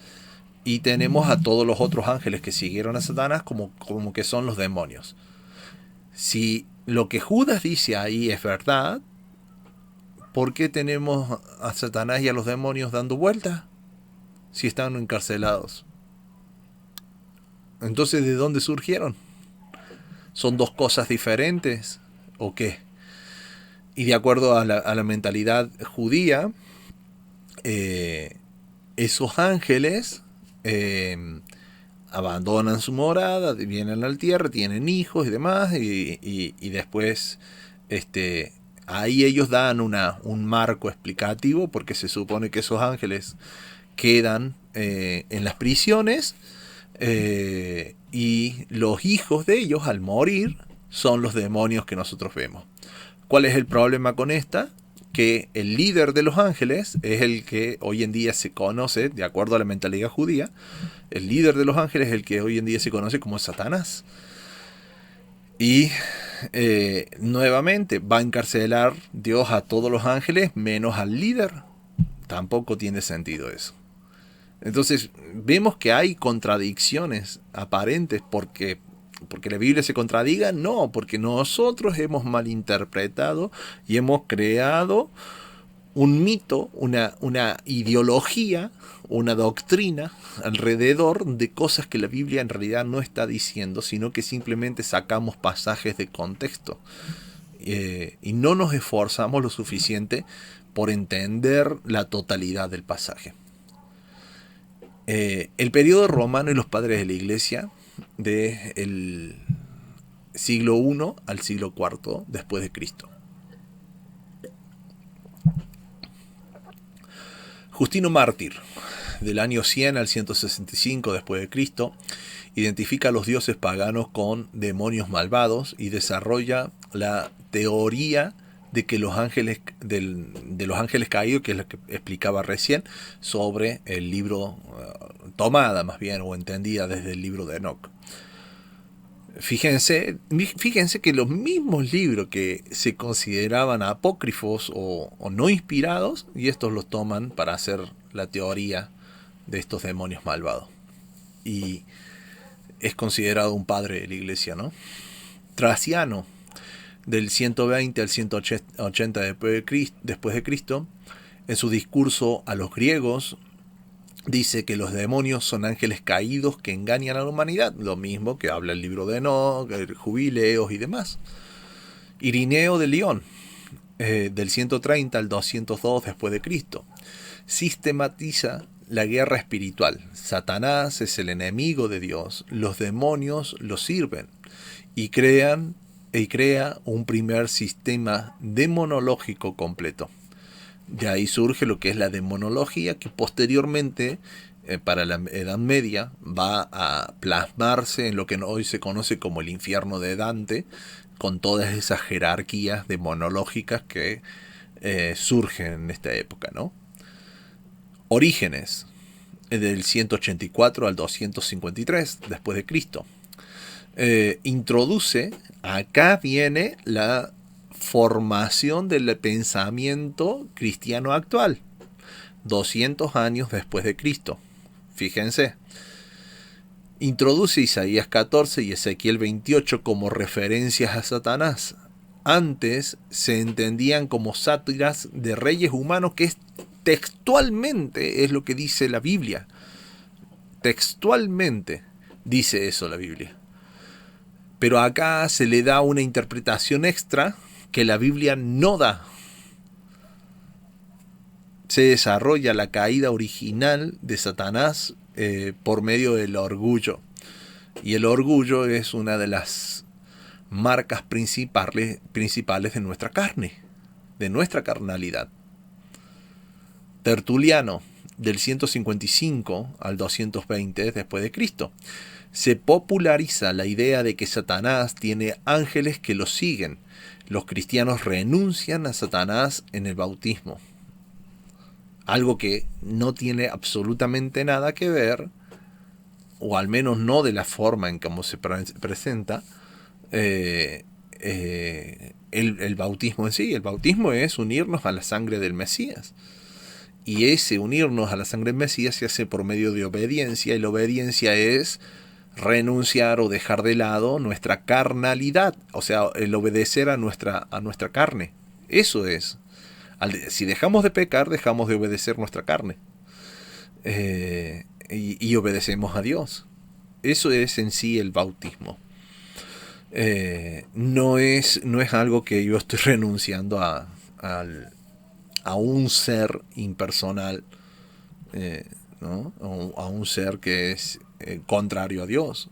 y tenemos a todos los otros ángeles que siguieron a Satanás como que son los demonios. Si lo que Judas dice ahí es verdad, ¿por qué tenemos a Satanás y a los demonios dando vueltas si están encarcelados? Entonces, ¿de dónde surgieron? ¿Son dos cosas diferentes o qué? Y de acuerdo a la mentalidad judía, esos ángeles abandonan su morada, vienen a la tierra, tienen hijos y demás, y después ahí ellos dan un marco explicativo, porque se supone que esos ángeles quedan en las prisiones, y los hijos de ellos al morir son los demonios que nosotros vemos. ¿Cuál es el problema con esta? Que el líder de los ángeles es el que hoy en día se conoce, de acuerdo a la mentalidad judía, el líder de los ángeles es el que hoy en día se conoce como Satanás. Y nuevamente va a encarcelar Dios a todos los ángeles menos al líder. Tampoco tiene sentido eso. Entonces vemos que hay contradicciones aparentes porque la Biblia se contradiga, no, porque nosotros hemos malinterpretado y hemos creado un mito, una ideología, una doctrina alrededor de cosas que la Biblia en realidad no está diciendo, sino que simplemente sacamos pasajes de contexto. y no nos esforzamos lo suficiente por entender la totalidad del pasaje. El periodo romano y los padres de la iglesia del siglo I al siglo IV después de Cristo. Justino Mártir, del año 100 al 165 después de Cristo, identifica a los dioses paganos con demonios malvados y desarrolla la teoría de que los ángeles de los ángeles caídos, que es lo que explicaba recién, sobre el libro, tomada más bien o entendida desde el libro de Enoch. Fíjense que los mismos libros que se consideraban apócrifos o no inspirados, y estos los toman para hacer la teoría de estos demonios malvados. Y es considerado un padre de la iglesia, ¿no? Traciano, del 120 al 180 después de Cristo, en su discurso a los griegos, dice que los demonios son ángeles caídos que engañan a la humanidad, lo mismo que habla el libro de Enoch, Jubileos y demás. Irineo de León, del 130 al 202 después de Cristo, sistematiza la guerra espiritual. Satanás es el enemigo de Dios, los demonios lo sirven y crea un primer sistema demonológico completo. De ahí surge lo que es la demonología, que posteriormente, para la Edad Media, va a plasmarse en lo que hoy se conoce como el infierno de Dante, con todas esas jerarquías demonológicas que surgen en esta época, ¿no? Orígenes, del 184 al 253 después de Cristo, introduce, acá viene la formación del pensamiento cristiano actual, 200 años después de Cristo. Fíjense, introduce Isaías 14 y Ezequiel 28 como referencias a Satanás. Antes se entendían como sátiras de reyes humanos, que textualmente es lo que dice la Biblia. Textualmente dice eso la Biblia. Pero acá se le da una interpretación extra que la Biblia no da. Se desarrolla la caída original de Satanás por medio del orgullo. Y el orgullo es una de las marcas principales de nuestra carne, de nuestra carnalidad. Tertuliano, del 155 al 220 después de Cristo, se populariza la idea de que Satanás tiene ángeles que lo siguen. Los cristianos renuncian a Satanás en el bautismo. Algo que no tiene absolutamente nada que ver, o al menos no de la forma en cómo se presenta, el bautismo en sí. El bautismo es unirnos a la sangre del Mesías. Y ese unirnos a la sangre del Mesías se hace por medio de obediencia, y la obediencia es renunciar o dejar de lado nuestra carnalidad, o sea, el obedecer a nuestra carne. Eso es. Si dejamos de pecar, dejamos de obedecer nuestra carne. Y obedecemos a Dios. Eso es en sí el bautismo. No es algo que yo estoy renunciando a un ser impersonal, ¿no? A un ser que es contrario a Dios,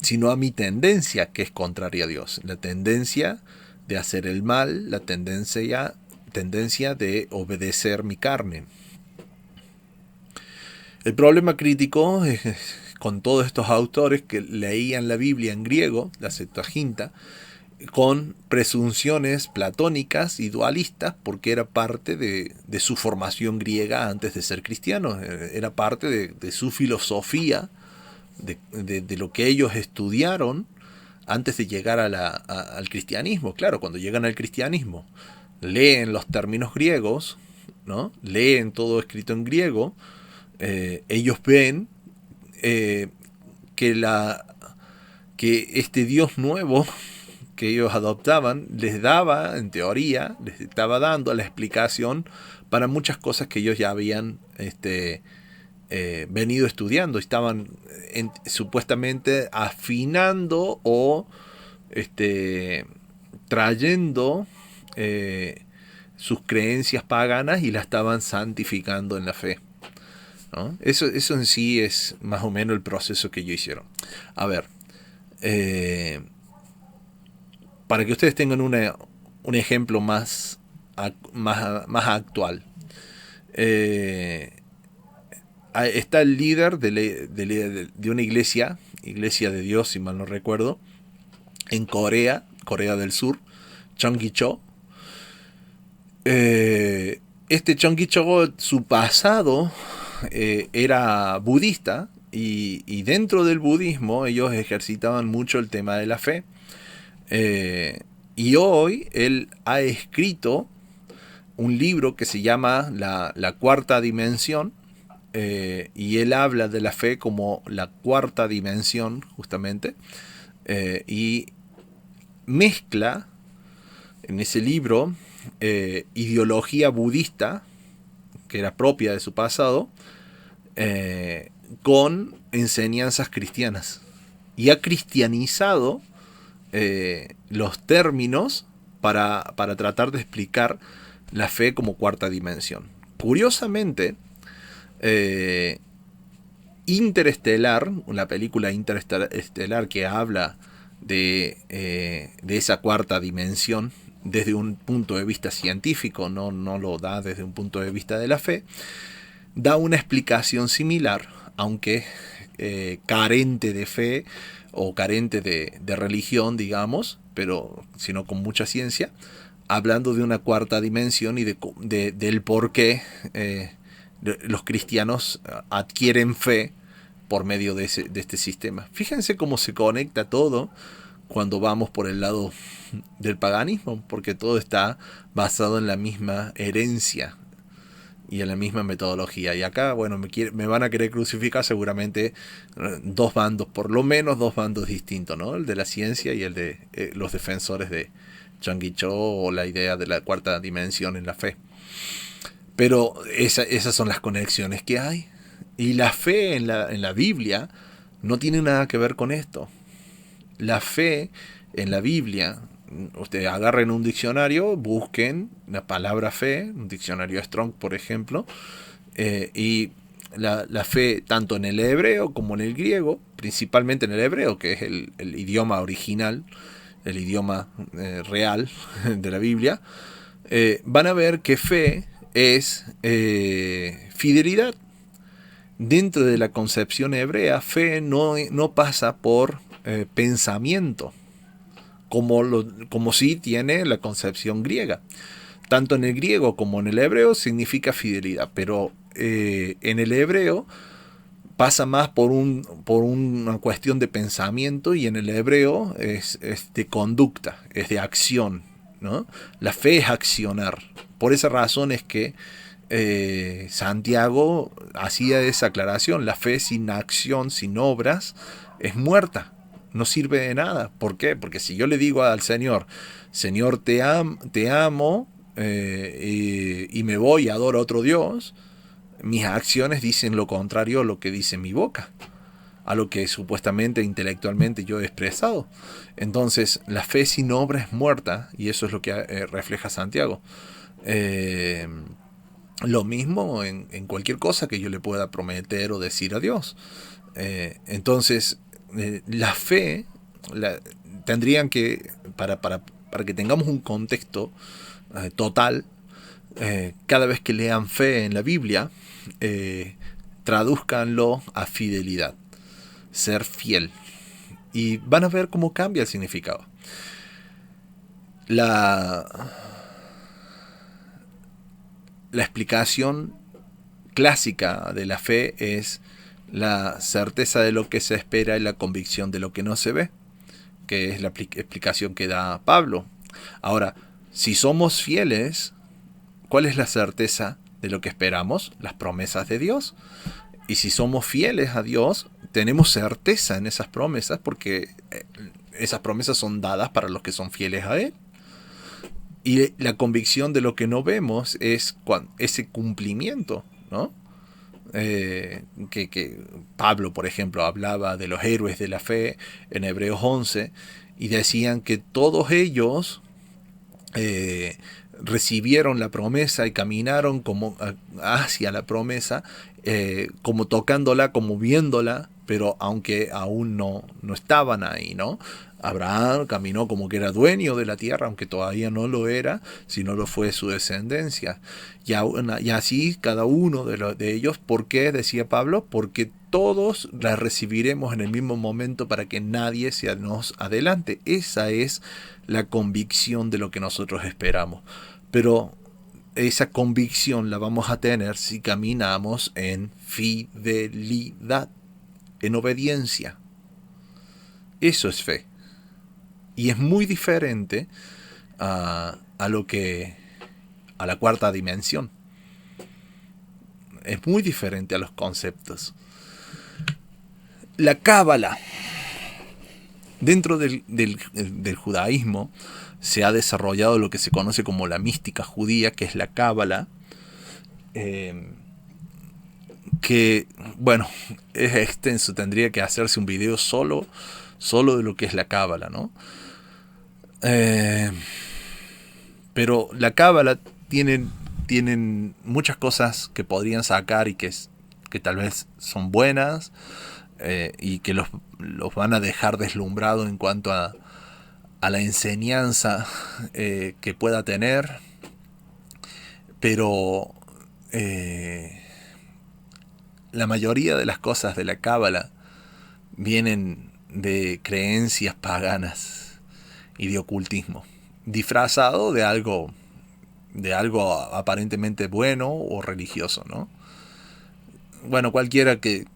sino a mi tendencia, que es contraria a Dios. La tendencia de hacer el mal, la tendencia de obedecer mi carne. El problema crítico es, con todos estos autores que leían la Biblia en griego, la Septuaginta, con presunciones platónicas y dualistas, porque era parte de su formación griega antes de ser cristianos, era parte de su filosofía, de lo que ellos estudiaron antes de llegar al cristianismo. Claro, cuando llegan al cristianismo, leen los términos griegos, ¿no? Leen todo escrito en griego, ellos ven que este Dios nuevo que ellos adoptaban les daba, en teoría, les estaba dando la explicación para muchas cosas que ellos ya habían venido estudiando. Estaban supuestamente afinando o trayendo sus creencias paganas y la estaban santificando en la fe, ¿no? Eso en sí es más o menos el proceso que ellos hicieron. A ver, para que ustedes tengan un ejemplo más actual. Está el líder de una iglesia de Dios, si mal no recuerdo, en Corea del Sur, Chung Gi-cho. Este Chung Gi-cho, su pasado era budista, y dentro del budismo ellos ejercitaban mucho el tema de la fe. Y hoy él ha escrito un libro que se llama La Cuarta Dimensión, y él habla de la fe como la cuarta dimensión, justamente, y mezcla en ese libro ideología budista, que era propia de su pasado, con enseñanzas cristianas, y ha cristianizado los términos para tratar de explicar la fe como cuarta dimensión. Curiosamente, Interestelar, la película Interestelar, que habla de esa cuarta dimensión desde un punto de vista científico, no lo da desde un punto de vista de la fe, da una explicación similar, aunque carente de fe o carente de religión, digamos, pero sino con mucha ciencia, hablando de una cuarta dimensión y del por qué los cristianos adquieren fe por medio de este sistema. Fíjense cómo se conecta todo cuando vamos por el lado del paganismo, porque todo está basado en la misma herencia y en la misma metodología. Y acá, bueno, me van a querer crucificar seguramente dos bandos, por lo menos dos bandos distintos, ¿no? El de la ciencia y el de los defensores de Chung Gi-cho, o la idea de la cuarta dimensión en la fe. Pero esas son las conexiones que hay. Y la fe en la Biblia no tiene nada que ver con esto. La fe en la Biblia, ustedes agarren un diccionario, busquen la palabra fe, un diccionario Strong, por ejemplo, y la fe tanto en el hebreo como en el griego, principalmente en el hebreo, que es el idioma original, el idioma real de la Biblia, van a ver que fe es fidelidad. Dentro de la concepción hebrea, fe no pasa por pensamiento, como sí tiene la concepción griega. Tanto en el griego como en el hebreo significa fidelidad, pero en el hebreo pasa más por una cuestión de pensamiento, y en el hebreo es de conducta, es de acción, ¿no? La fe es accionar. Por esa razón es que Santiago hacía esa aclaración: la fe sin acción, sin obras, es muerta, no sirve de nada. ¿Por qué? Porque si yo le digo al Señor, Señor, te amo, y me voy y adoro a otro Dios, mis acciones dicen lo contrario a lo que dice mi boca, a lo que supuestamente intelectualmente yo he expresado. Entonces la fe sin obra es muerta, y eso es lo que refleja Santiago. Lo mismo en cualquier cosa que yo le pueda prometer o decir a Dios. Entonces, la fe, tendrían que, para que tengamos un contexto total, cada vez que lean fe en la Biblia, tradúzcanlo a fidelidad, ser fiel. Y van a ver cómo cambia el significado. La explicación clásica de la fe es la certeza de lo que se espera y la convicción de lo que no se ve, que es la explicación que da Pablo. Ahora, si somos fieles, ¿cuál es la certeza de lo que esperamos? Las promesas de Dios. Y si somos fieles a Dios, tenemos certeza en esas promesas, porque esas promesas son dadas para los que son fieles a Él. Y la convicción de lo que no vemos es ese cumplimiento, ¿no? Que Pablo, por ejemplo, hablaba de los héroes de la fe en Hebreos 11, y decían que todos ellos eh, recibieron la promesa y caminaron como hacia la promesa, como tocándola, como viéndola, pero aunque aún no estaban ahí, ¿no? Abraham caminó como que era dueño de la tierra, aunque todavía no lo era, sino lo fue su descendencia. Y así cada uno de ellos, ¿por qué? Decía Pablo, porque todos la recibiremos en el mismo momento para que nadie se nos adelante. Esa es la convicción de lo que nosotros esperamos. Pero esa convicción la vamos a tener si caminamos en fidelidad, en obediencia. Eso es fe. Y es muy diferente a lo que a la cuarta dimensión. Es muy diferente a los conceptos. La cábala. Dentro del judaísmo se ha desarrollado lo que se conoce como la mística judía, que es la cábala, que, bueno, es extenso, tendría que hacerse un video solo de lo que es la cábala, ¿no? Pero la cábala tienen muchas cosas que podrían sacar y que tal vez son buenas, y que los van a dejar deslumbrados en cuanto a la enseñanza que pueda tener, pero la mayoría de las cosas de la cábala vienen de creencias paganas y de ocultismo, disfrazado de algo aparentemente bueno o religioso, ¿no? Bueno, cualquiera que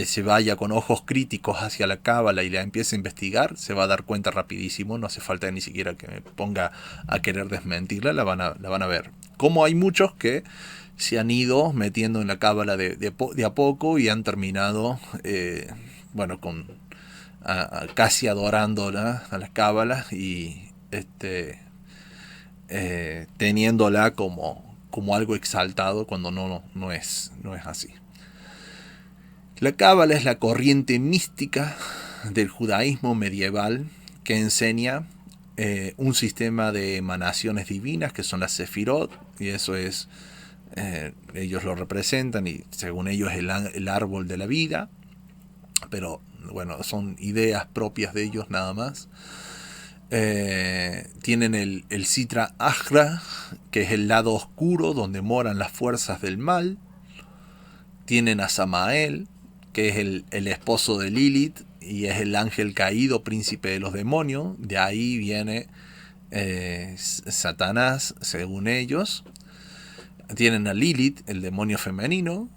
se vaya con ojos críticos hacia la cábala y la empiece a investigar, se va a dar cuenta rapidísimo, no hace falta ni siquiera que me ponga a querer desmentirla, la van a ver. Como hay muchos que se han ido metiendo en la cábala de a poco y han terminado, bueno, casi adorándola a la cábala y teniéndola como algo exaltado cuando no es así. La cábala es la corriente mística del judaísmo medieval que enseña un sistema de emanaciones divinas que son las sefirot, y eso es, ellos lo representan y según ellos es el árbol de la vida, pero bueno, son ideas propias de ellos nada más. Tienen el Sitra Achra, que es el lado oscuro donde moran las fuerzas del mal. Tienen a Samael, que es el esposo de Lilith y es el ángel caído, príncipe de los demonios. De ahí viene Satanás, según ellos. Tienen a Lilith, el demonio femenino,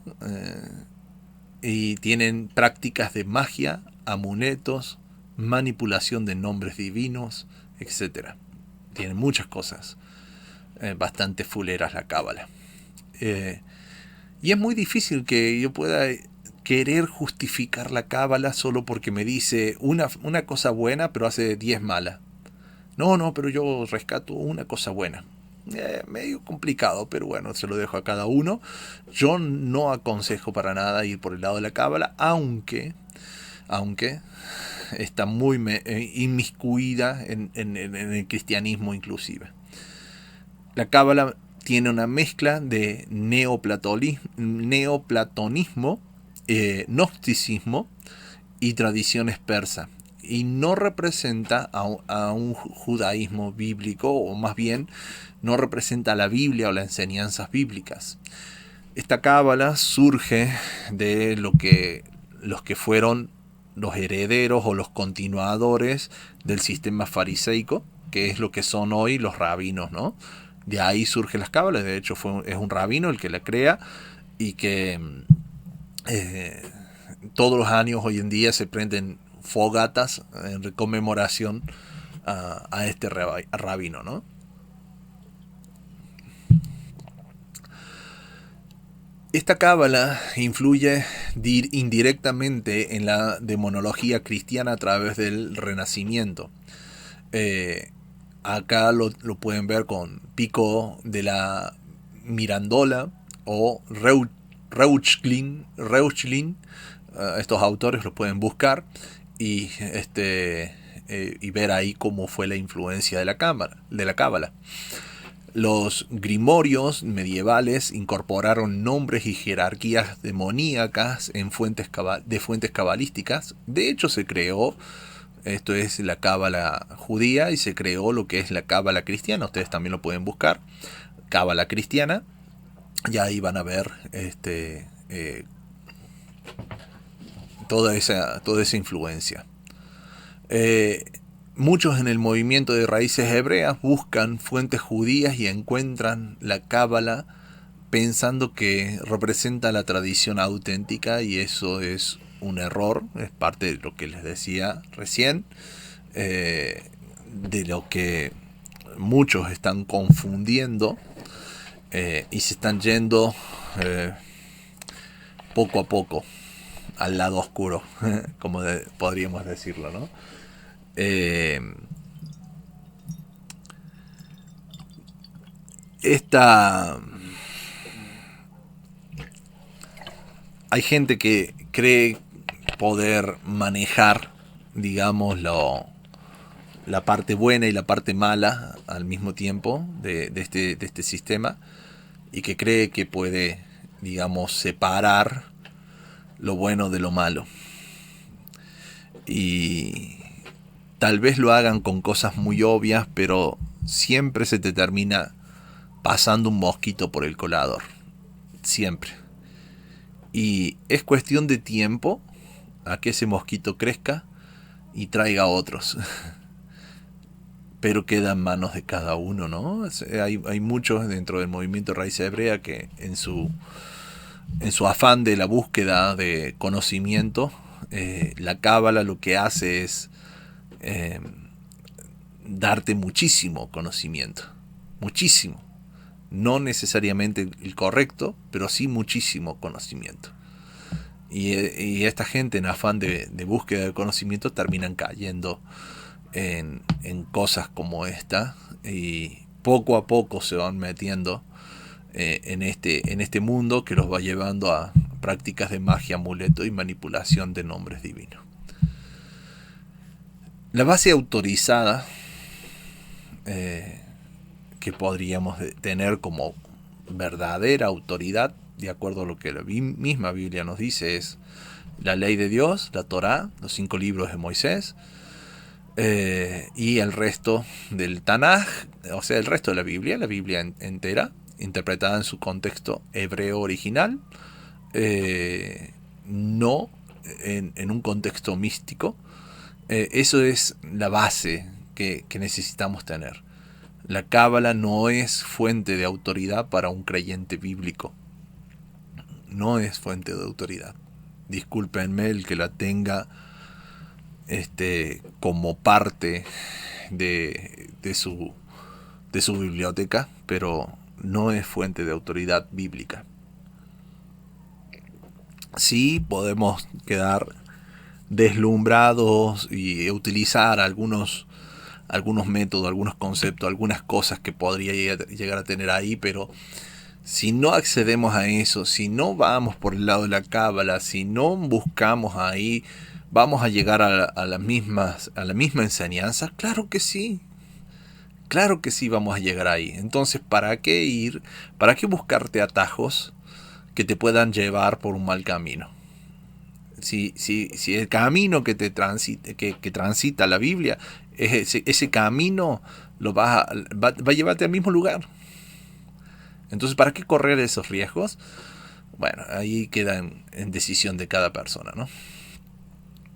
y tienen prácticas de magia, amuletos, manipulación de nombres divinos, etc. Tienen muchas cosas bastante fuleras la cábala. Y es muy difícil que yo pueda querer justificar la cábala solo porque me dice una cosa buena pero hace 10 malas. No, pero yo rescato una cosa buena. Medio complicado, pero bueno, se lo dejo a cada uno. Yo no aconsejo para nada ir por el lado de la cábala, aunque está muy inmiscuida en el cristianismo inclusive. La cábala tiene una mezcla de neoplatonismo, gnosticismo y tradiciones persas, y no representa a un judaísmo bíblico, o más bien no representa a la Biblia o las enseñanzas bíblicas. Esta cábala surge de los que fueron los herederos o los continuadores del sistema fariseico, que es lo que son hoy los rabinos, ¿no? De ahí surgen las cábalas. De hecho es un rabino el que la crea, y que todos los años hoy en día se prenden fogatas en conmemoración a este rabino, ¿no? Esta cábala influye indirectamente en la demonología cristiana a través del Renacimiento. Acá lo pueden ver con Pico de la Mirandola o Reuchlin. Estos autores los pueden buscar y y ver ahí cómo fue la influencia de la cábala. Los grimorios medievales incorporaron nombres y jerarquías demoníacas en fuentes cabalísticas. De hecho, se creó, esto es la cábala judía, y se creó lo que es la cábala cristiana. Ustedes también lo pueden buscar, cábala cristiana, y ahí van a ver toda esa influencia. Muchos en el movimiento de raíces hebreas buscan fuentes judías y encuentran la cábala pensando que representa la tradición auténtica, y eso es un error. Es parte de lo que les decía recién, de lo que muchos están confundiendo, y se están yendo poco a poco al lado oscuro, como podríamos decirlo, ¿no? Hay gente que cree poder manejar, digamos, la parte buena y la parte mala al mismo tiempo de este sistema, y que cree que puede, digamos, separar lo bueno de lo malo. Y tal vez lo hagan con cosas muy obvias, pero siempre se te termina pasando un mosquito por el colador. Siempre. Y es cuestión de tiempo a que ese mosquito crezca y traiga otros. Pero queda en manos de cada uno, ¿no? Hay muchos dentro del movimiento Raíz Hebrea que en su afán de la búsqueda de conocimiento, la cábala lo que hace es darte muchísimo conocimiento. Muchísimo. No necesariamente el correcto, pero sí muchísimo conocimiento. Y esta gente en afán de búsqueda de conocimiento terminan cayendo en cosas como esta, y poco a poco se van metiendo en este mundo que los va llevando a prácticas de magia, amuleto y manipulación de nombres divinos. La base autorizada que podríamos tener como verdadera autoridad, de acuerdo a lo que la misma Biblia nos dice, es la ley de Dios, la Torá, los 5 libros de Moisés, y el resto del Tanaj, o sea, el resto de la Biblia entera, interpretada en su contexto hebreo original, no en un contexto místico. Eso es la base que necesitamos tener. La cábala no es fuente de autoridad para un creyente bíblico. No es fuente de autoridad. Discúlpenme el que la tenga como parte de su biblioteca, pero no es fuente de autoridad bíblica. Sí podemos quedar deslumbrados y utilizar algunos métodos, algunos conceptos, algunas cosas que podría llegar a tener ahí, pero si no accedemos a eso, si no vamos por el lado de la cábala, si no buscamos ahí, ¿vamos a llegar a la misma enseñanza? Claro que sí. Claro que sí vamos a llegar ahí. Entonces, ¿para qué ir? ¿Para qué buscarte atajos que te puedan llevar por un mal camino? Si el camino que transita la Biblia, ese camino va a llevarte al mismo lugar. Entonces, ¿para qué correr esos riesgos? Bueno, ahí queda en decisión de cada persona, ¿no?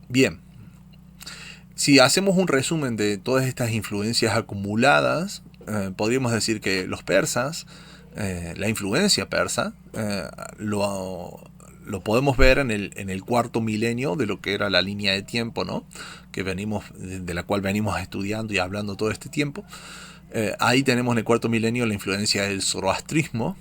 Bien. Si hacemos un resumen de todas estas influencias acumuladas, podríamos decir que los persas, la influencia persa, lo podemos ver en el cuarto milenio de lo que era la línea de tiempo, ¿no? De la cual venimos estudiando y hablando todo este tiempo. Ahí tenemos en el cuarto milenio la influencia del zoroastrismo,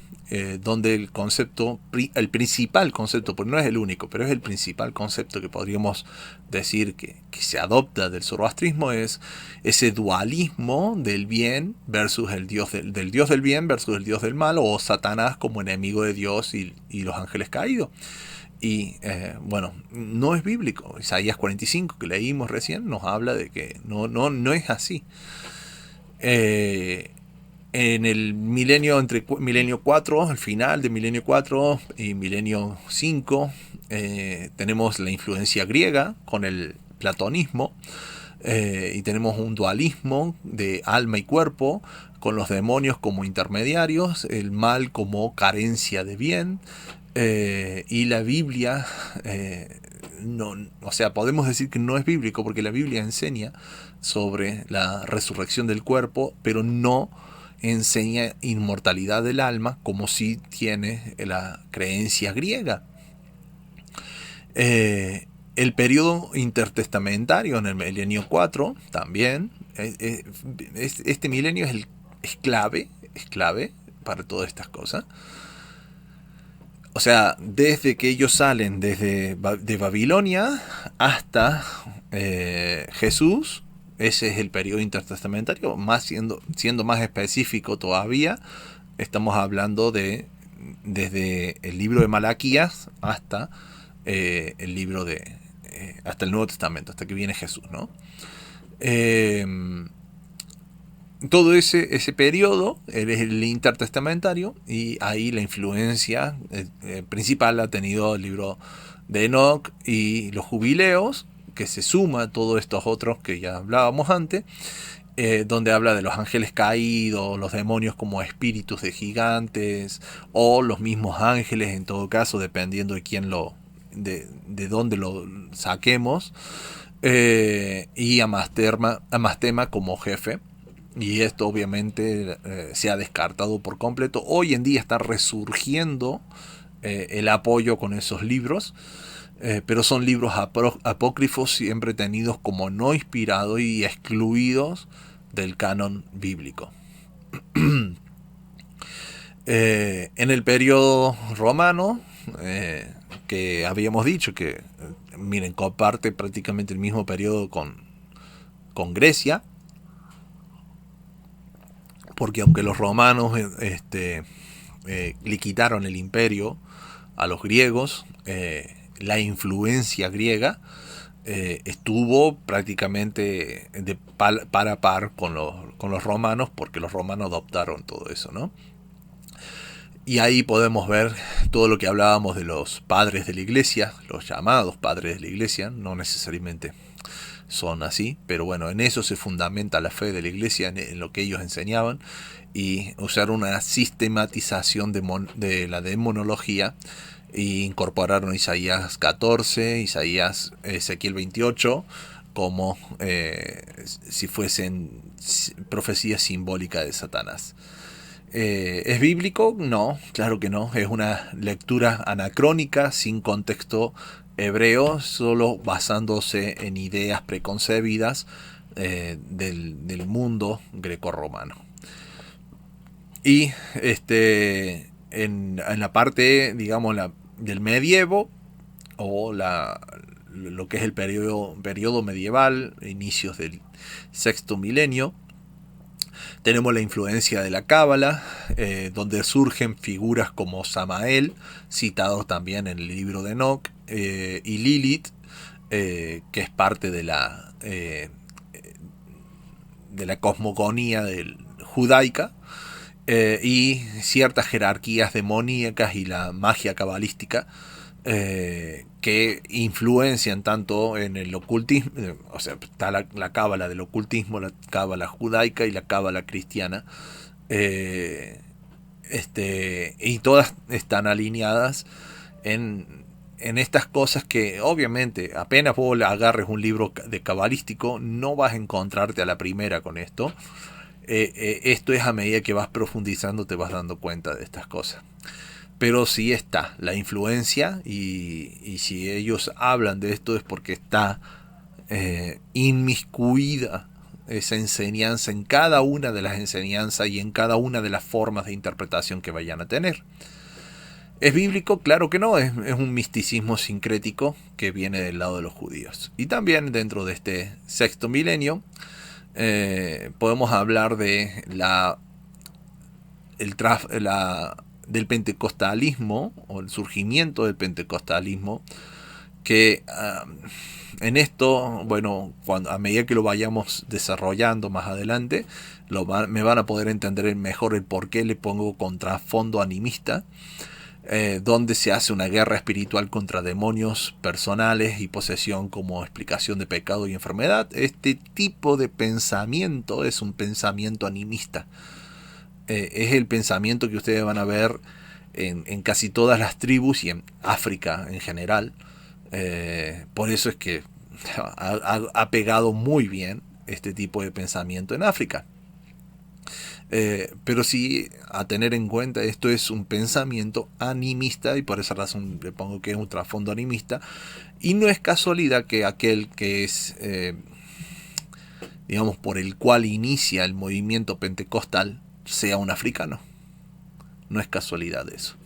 donde el principal concepto, porque no es el único, pero es el principal concepto que podríamos decir que se adopta del zoroastrismo, es ese dualismo del bien versus el Dios del Dios del bien versus el Dios del mal, o Satanás como enemigo de Dios y los ángeles caídos. Y bueno, no es bíblico. Isaías 45, que leímos recién, nos habla de que no es así. En el milenio, entre milenio 4, al final de milenio 4 y milenio 5, tenemos la influencia griega con el platonismo, y tenemos un dualismo de alma y cuerpo, con los demonios como intermediarios, el mal como carencia de bien, y la Biblia, no, o sea, podemos decir que no es bíblico porque la Biblia enseña sobre la resurrección del cuerpo, pero no enseña inmortalidad del alma como si tiene la creencia griega. El periodo intertestamentario en el milenio 4 también, este milenio es clave para todas estas cosas. O sea, desde que ellos salen de Babilonia hasta Jesús, ese es el periodo intertestamentario. Más siendo más específico todavía, estamos hablando desde el libro de Malaquías hasta el libro hasta el Nuevo Testamento, hasta que viene Jesús, ¿no? Todo ese periodo es el intertestamentario, y ahí la influencia principal ha tenido el libro de Enoch y los jubileos, que se suma a todos estos otros que ya hablábamos antes, donde habla de los ángeles caídos, los demonios como espíritus de gigantes, o los mismos ángeles, en todo caso, dependiendo de quién de dónde lo saquemos, y a Mastema como jefe. Y esto obviamente se ha descartado por completo. Hoy en día está resurgiendo el apoyo con esos libros, pero son libros apócrifos, siempre tenidos como no inspirados y excluidos del canon bíblico. En el periodo romano, que habíamos dicho que, miren, comparte prácticamente el mismo periodo con Grecia, porque aunque los romanos le quitaron el imperio a los griegos, la influencia griega estuvo prácticamente par a par con los romanos, porque los romanos adoptaron todo eso, ¿no? Y ahí podemos ver todo lo que hablábamos de los padres de la iglesia, los llamados padres de la iglesia, no necesariamente son así, pero bueno, en eso se fundamenta la fe de la iglesia, en lo que ellos enseñaban, y usar una sistematización de la demonología, e incorporaron Isaías 14, Ezequiel 28, como si fuesen profecías simbólicas de Satanás. ¿Es bíblico? No, claro que no. Es una lectura anacrónica, sin contexto hebreo, solo basándose en ideas preconcebidas del mundo grecorromano. Y en la parte, digamos, del medievo, o lo que es el periodo medieval, inicios del sexto milenio, tenemos la influencia de la Cábala, donde surgen figuras como Samael, citados también en el libro de Enoch, y Lilith, que es parte de la cosmogonía judaica, y ciertas jerarquías demoníacas y la magia cabalística, que influencian tanto en el ocultismo, o sea, está la cábala del ocultismo, la cábala judaica y la cábala cristiana, y todas están alineadas en estas cosas que, obviamente, apenas vos agarres un libro de cabalístico, no vas a encontrarte a la primera con esto. Esto es a medida que vas profundizando, te vas dando cuenta de estas cosas. Pero sí está la influencia, y si ellos hablan de esto es porque está inmiscuida esa enseñanza en cada una de las enseñanzas y en cada una de las formas de interpretación que vayan a tener. ¿Es bíblico? Claro que no, es un misticismo sincrético que viene del lado de los judíos. Y también dentro de este sexto milenio podemos hablar de del pentecostalismo o el surgimiento del pentecostalismo, que en esto, bueno, a medida que lo vayamos desarrollando más adelante, me van a poder entender mejor el por qué le pongo contrafondo animista, donde se hace una guerra espiritual contra demonios personales y posesión como explicación de pecado y enfermedad. Este tipo de pensamiento es un pensamiento animista. Es el pensamiento que ustedes van a ver en casi todas las tribus y en África en general. Por eso es que ha pegado muy bien este tipo de pensamiento en África. Pero sí, a tener en cuenta, esto es un pensamiento animista y por esa razón le pongo que es un trasfondo animista. Y no es casualidad que aquel que es, digamos, por el cual inicia el movimiento pentecostal sea un africano. No es casualidad eso.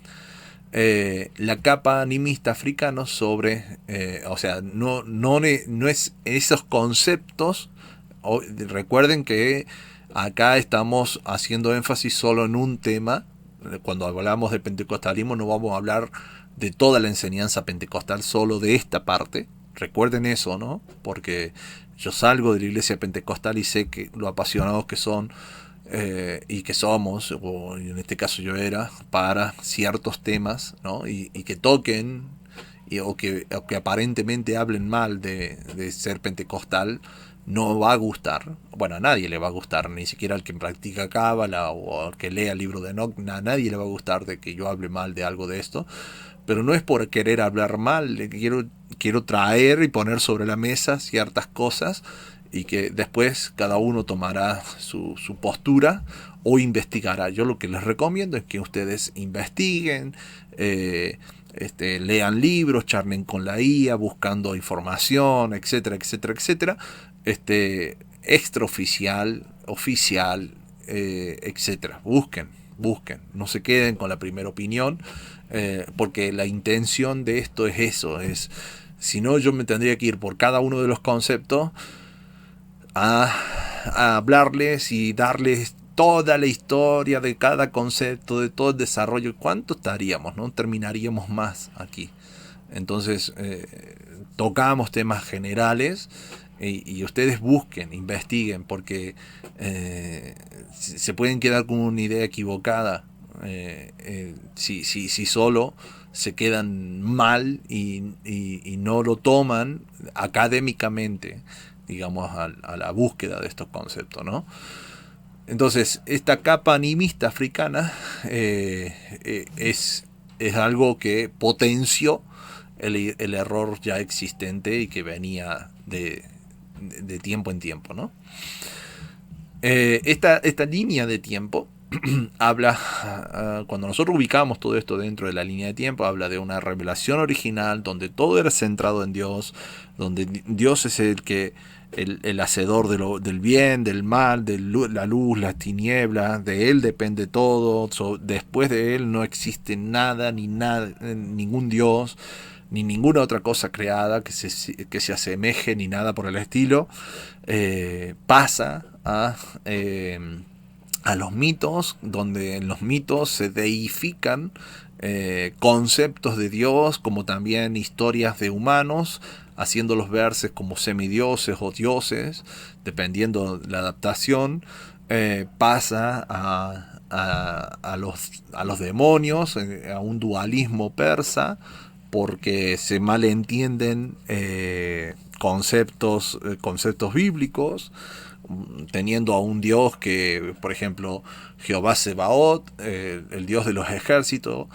La capa animista africano sobre, o sea, no es esos conceptos. Recuerden que acá estamos haciendo énfasis solo en un tema. Cuando hablamos de pentecostalismo no vamos a hablar de toda la enseñanza pentecostal, solo de esta parte. Recuerden eso, ¿no? Porque yo salgo de la iglesia pentecostal y sé que lo apasionados que son y que somos, o en este caso yo era, para ciertos temas, ¿no? Y que toquen o que aparentemente hablen mal de ser pentecostal, no va a gustar. Bueno, a nadie le va a gustar, ni siquiera al que practica cábala o al que lea el libro de Enoch, a nadie le va a gustar de que yo hable mal de algo de esto. Pero no es por querer hablar mal, quiero traer y poner sobre la mesa ciertas cosas y que después cada uno tomará su postura o investigará. Yo lo que les recomiendo es que ustedes investiguen, lean libros, charlen con la IA, buscando información, etcétera, etcétera, etcétera, extraoficial, oficial, etcétera. Busquen, no se queden con la primera opinión, porque la intención de esto es eso, si no yo me tendría que ir por cada uno de los conceptos a hablarles y darles toda la historia de cada concepto, de todo el desarrollo. ¿Cuánto estaríamos? ¿No? Terminaríamos más aquí. Entonces, tocamos temas generales y ustedes busquen, investiguen, porque se pueden quedar con una idea equivocada si solo se quedan mal y no lo toman académicamente, digamos, a la búsqueda de estos conceptos, ¿no? Entonces, esta capa animista africana es algo que potenció el error ya existente y que venía de tiempo en tiempo, ¿no? Esta línea de tiempo habla, cuando nosotros ubicamos todo esto dentro de la línea de tiempo, habla de una revelación original donde todo era centrado en Dios, donde Dios es el hacedor del bien, del mal, de la luz, las tinieblas, de Él depende todo, después de Él no existe nada, ningún Dios, ni ninguna otra cosa creada que se asemeje, ni nada por el estilo. Pasa a los mitos, donde en los mitos se deifican conceptos de Dios, como también historias de humanos, haciéndolos verse como semidioses o dioses, dependiendo de la adaptación. Pasa a los demonios, a un dualismo persa, porque se malentienden conceptos bíblicos, teniendo a un Dios que, por ejemplo, Jehová Sebaot, el Dios de los ejércitos,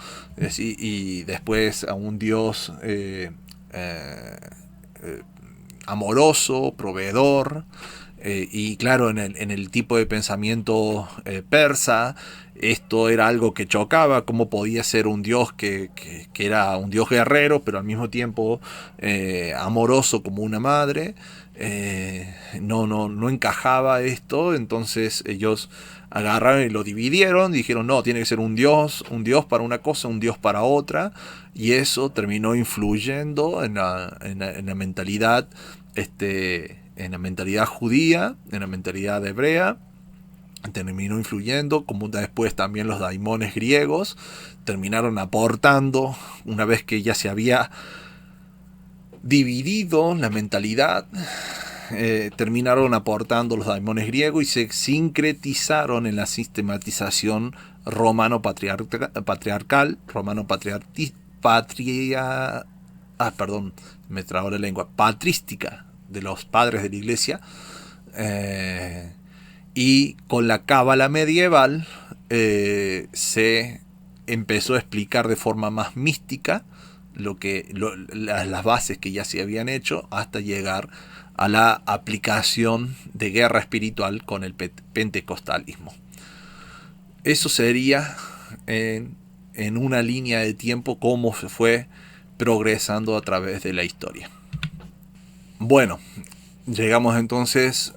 y después a un Dios amoroso, proveedor, y claro, en el tipo de pensamiento persa, esto era algo que chocaba. Cómo podía ser un Dios que era un Dios guerrero, pero al mismo tiempo amoroso como una madre. no encajaba esto, entonces ellos agarraron y lo dividieron, dijeron no, tiene que ser un dios para una cosa, un dios para otra, y eso terminó influyendo en la mentalidad, en la mentalidad judía, en la mentalidad hebrea, terminó influyendo, como después también los daimones griegos terminaron aportando, una vez que ya se había dividido la mentalidad, terminaron aportando los daimones griegos y se sincretizaron en la sistematización romano-patriarcal, me trabo la lengua, patrística de los padres de la iglesia, y con la cábala medieval se empezó a explicar de forma más mística las bases que ya se habían hecho hasta llegar a la aplicación de guerra espiritual con el pentecostalismo. Eso sería en una línea de tiempo cómo se fue progresando a través de la historia. Bueno, llegamos entonces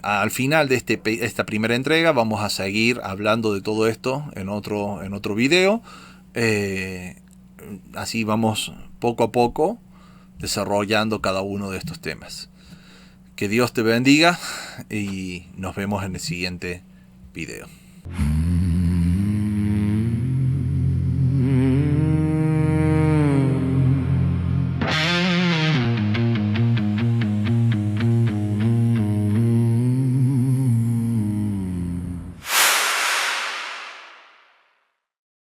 al final de esta primera entrega. Vamos a seguir hablando de todo esto en otro video. Así vamos poco a poco desarrollando cada uno de estos temas. Que Dios te bendiga y nos vemos en el siguiente video.